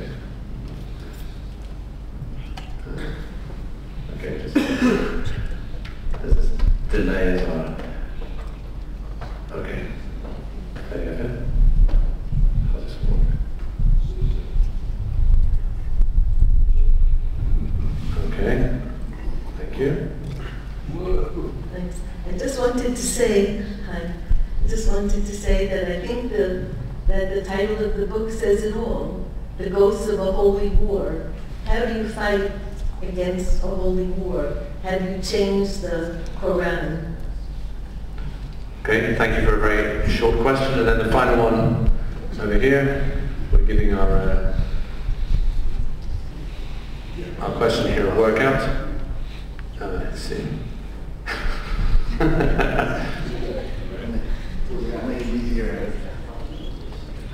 Okay, just there's this delay as well. Okay. There you go. How's this work? Okay. Thank you. Thanks. I just wanted to say, that I think that the title of the book says it all. The Ghosts of a Holy War. How do you fight against a holy war? How do you change the Quran? Okay, thank you for a very short question. And then the final one over here. We're giving our question here a workout. Let's see.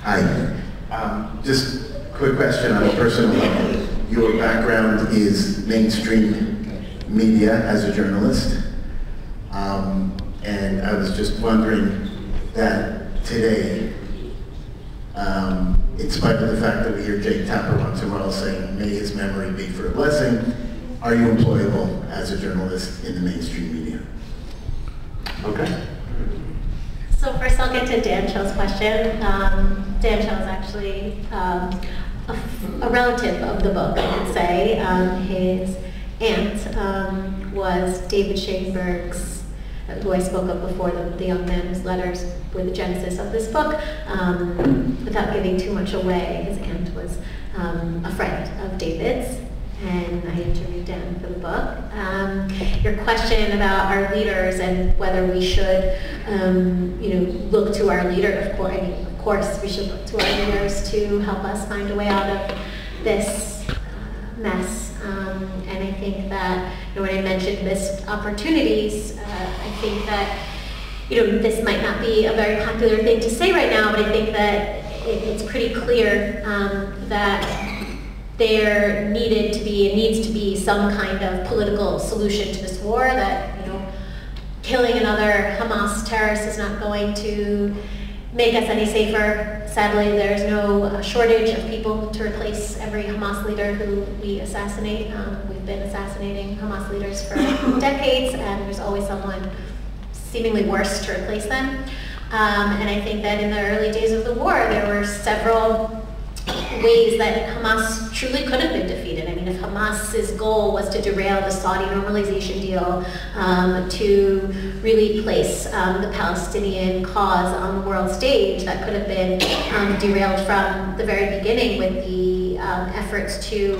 Hi. Just a quick question on a personal level. Your background is mainstream media as a journalist. And I was just wondering that today, in spite of the fact that we hear Jake Tapper once in a while saying, may his memory be for a blessing, are you employable as a journalist in the mainstream media? Okay. So first I'll get to Dan Cho's question. Dan Cho is actually a relative of the book, I would say. His aunt was David Shainberg's, who I spoke of before, the young man whose letters were the genesis of this book. Without giving too much away, his aunt was a friend of David's, and I interviewed Dan for the book. Your question about our leaders and whether we should, look to our leader. Of course, we should look to our leaders to help us find a way out of this mess. And I think that when I mentioned missed opportunities, I think that this might not be a very popular thing to say right now, but I think that it's pretty clear that there needs to be some kind of political solution to this war, that killing another Hamas terrorist is not going to make us any safer. Sadly, there's no shortage of people to replace every Hamas leader who we assassinate. We've been assassinating Hamas leaders for decades, and there's always someone seemingly worse to replace them. And I think that in the early days of the war, there were several ways that Hamas truly could have been defeated. I mean, if Hamas's goal was to derail the Saudi normalization deal, to really place the Palestinian cause on the world stage, that could have been derailed from the very beginning with the efforts to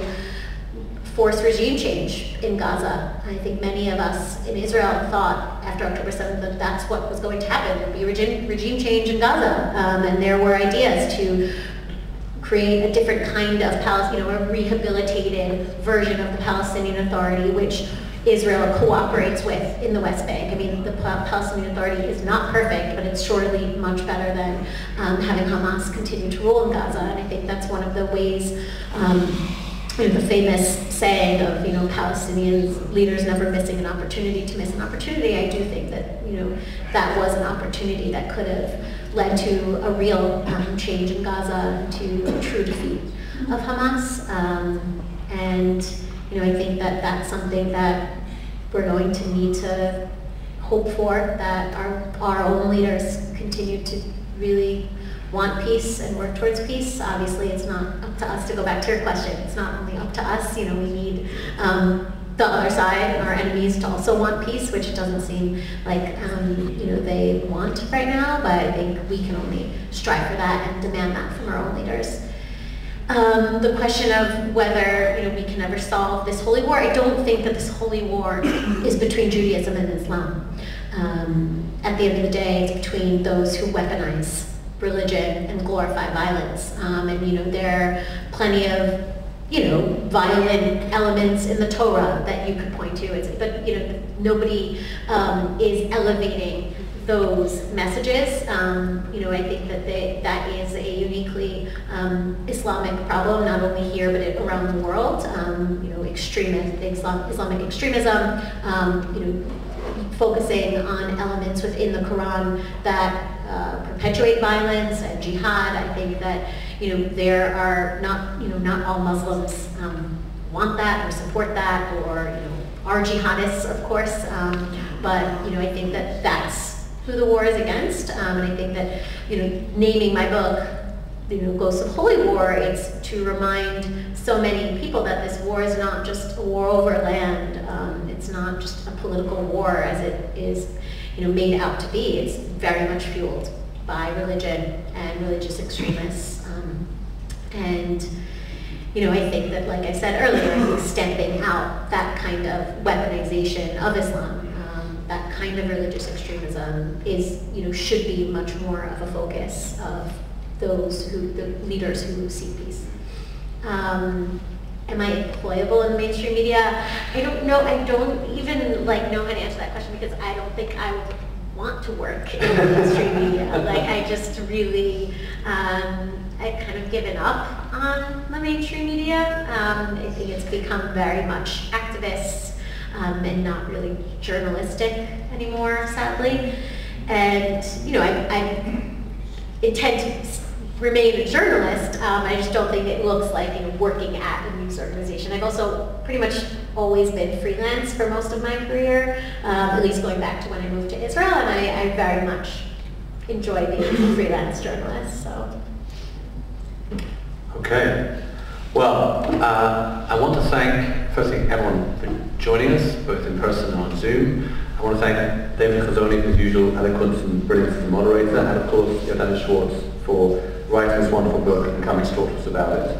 force regime change in Gaza. I think many of us in Israel thought after October 7th that that's what was going to happen. There would be regime change in Gaza. And there were ideas to create a different kind of a rehabilitated version of the Palestinian Authority, which Israel cooperates with in the West Bank. I mean, the Palestinian Authority is not perfect, but it's surely much better than having Hamas continue to rule in Gaza. And I think that's one of the ways you know, the famous saying of, you know, Palestinian leaders never missing an opportunity to miss an opportunity, I do think that, you know, that was an opportunity that could have led to a real change in Gaza and to a true defeat of Hamas. And, you know, I think that that's something that we're going to need to hope for, that our own leaders continue to really want peace and work towards peace. Obviously, it's not up to us, to go back to your question, it's not only up to us, you know, we need the other side, our enemies, to also want peace, which doesn't seem like, you know, they want right now, but I think we can only strive for that and demand that from our own leaders. The question of whether, you know, we can ever solve this holy war, I don't think that this holy war is between Judaism and Islam. At the end of the day, it's between those who weaponize religion and glorify violence. And, you know, there are plenty of, you know, violent elements in the Torah that you could point to. But, you know, nobody is elevating those messages. You know, I think that that is a uniquely Islamic problem, not only here but around the world. You know, Islamic extremism, you know, focusing on elements within the Quran that perpetuate violence and jihad. I think that, you know, there are not, you know, not all Muslims want that or support that, or, you know, are jihadists, of course. But, you know, I think that that's who the war is against. And I think that, you know, naming my book, you know, Ghosts of Holy War, it's to remind so many people that this war is not just a war over land. It's not just a political war as it is, you know, made out to be. It's very much fueled by religion and religious extremists. And, you know, I think that, like I said earlier, stamping out that kind of weaponization of Islam, that kind of religious extremism is, you know, should be much more of a focus of those the leaders who seek peace. Am I employable in mainstream media? I don't know. I don't even like know how to answer that question, because I don't think I would want to work in mainstream media. Like, I just really, I've kind of given up on the mainstream media. I think it's become very much activist and not really journalistic anymore, sadly. And, you know, I intend to remain a journalist. I just don't think it looks like, you know, working at a news organization. I've also pretty much always been freelance for most of my career, at least going back to when I moved to Israel, and I very much enjoy being a freelance journalist. So. Okay. Well, I want to thank, firstly, everyone for joining us, both in person and on Zoom. I want to thank David Khazoni for his usual eloquence and brilliance as the moderator, and of course, Yardena Schwart for writing this wonderful book and coming to talk to us about it.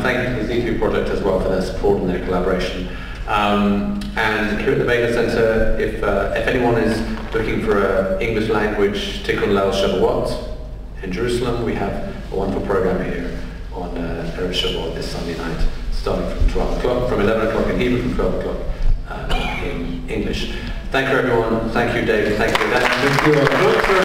Thank you to the Z2 Project as well for their support and their collaboration. And here at the Vega Center, if anyone is looking for an English language Tikkun Leil Shavuot in Jerusalem, we have a wonderful program here on Erev Shavuot this Sunday night, starting from 12 o'clock, from 11 o'clock in Hebrew, from 12 o'clock in English. Thank you, everyone. Thank you, David. Thank you, Dan. Thank you.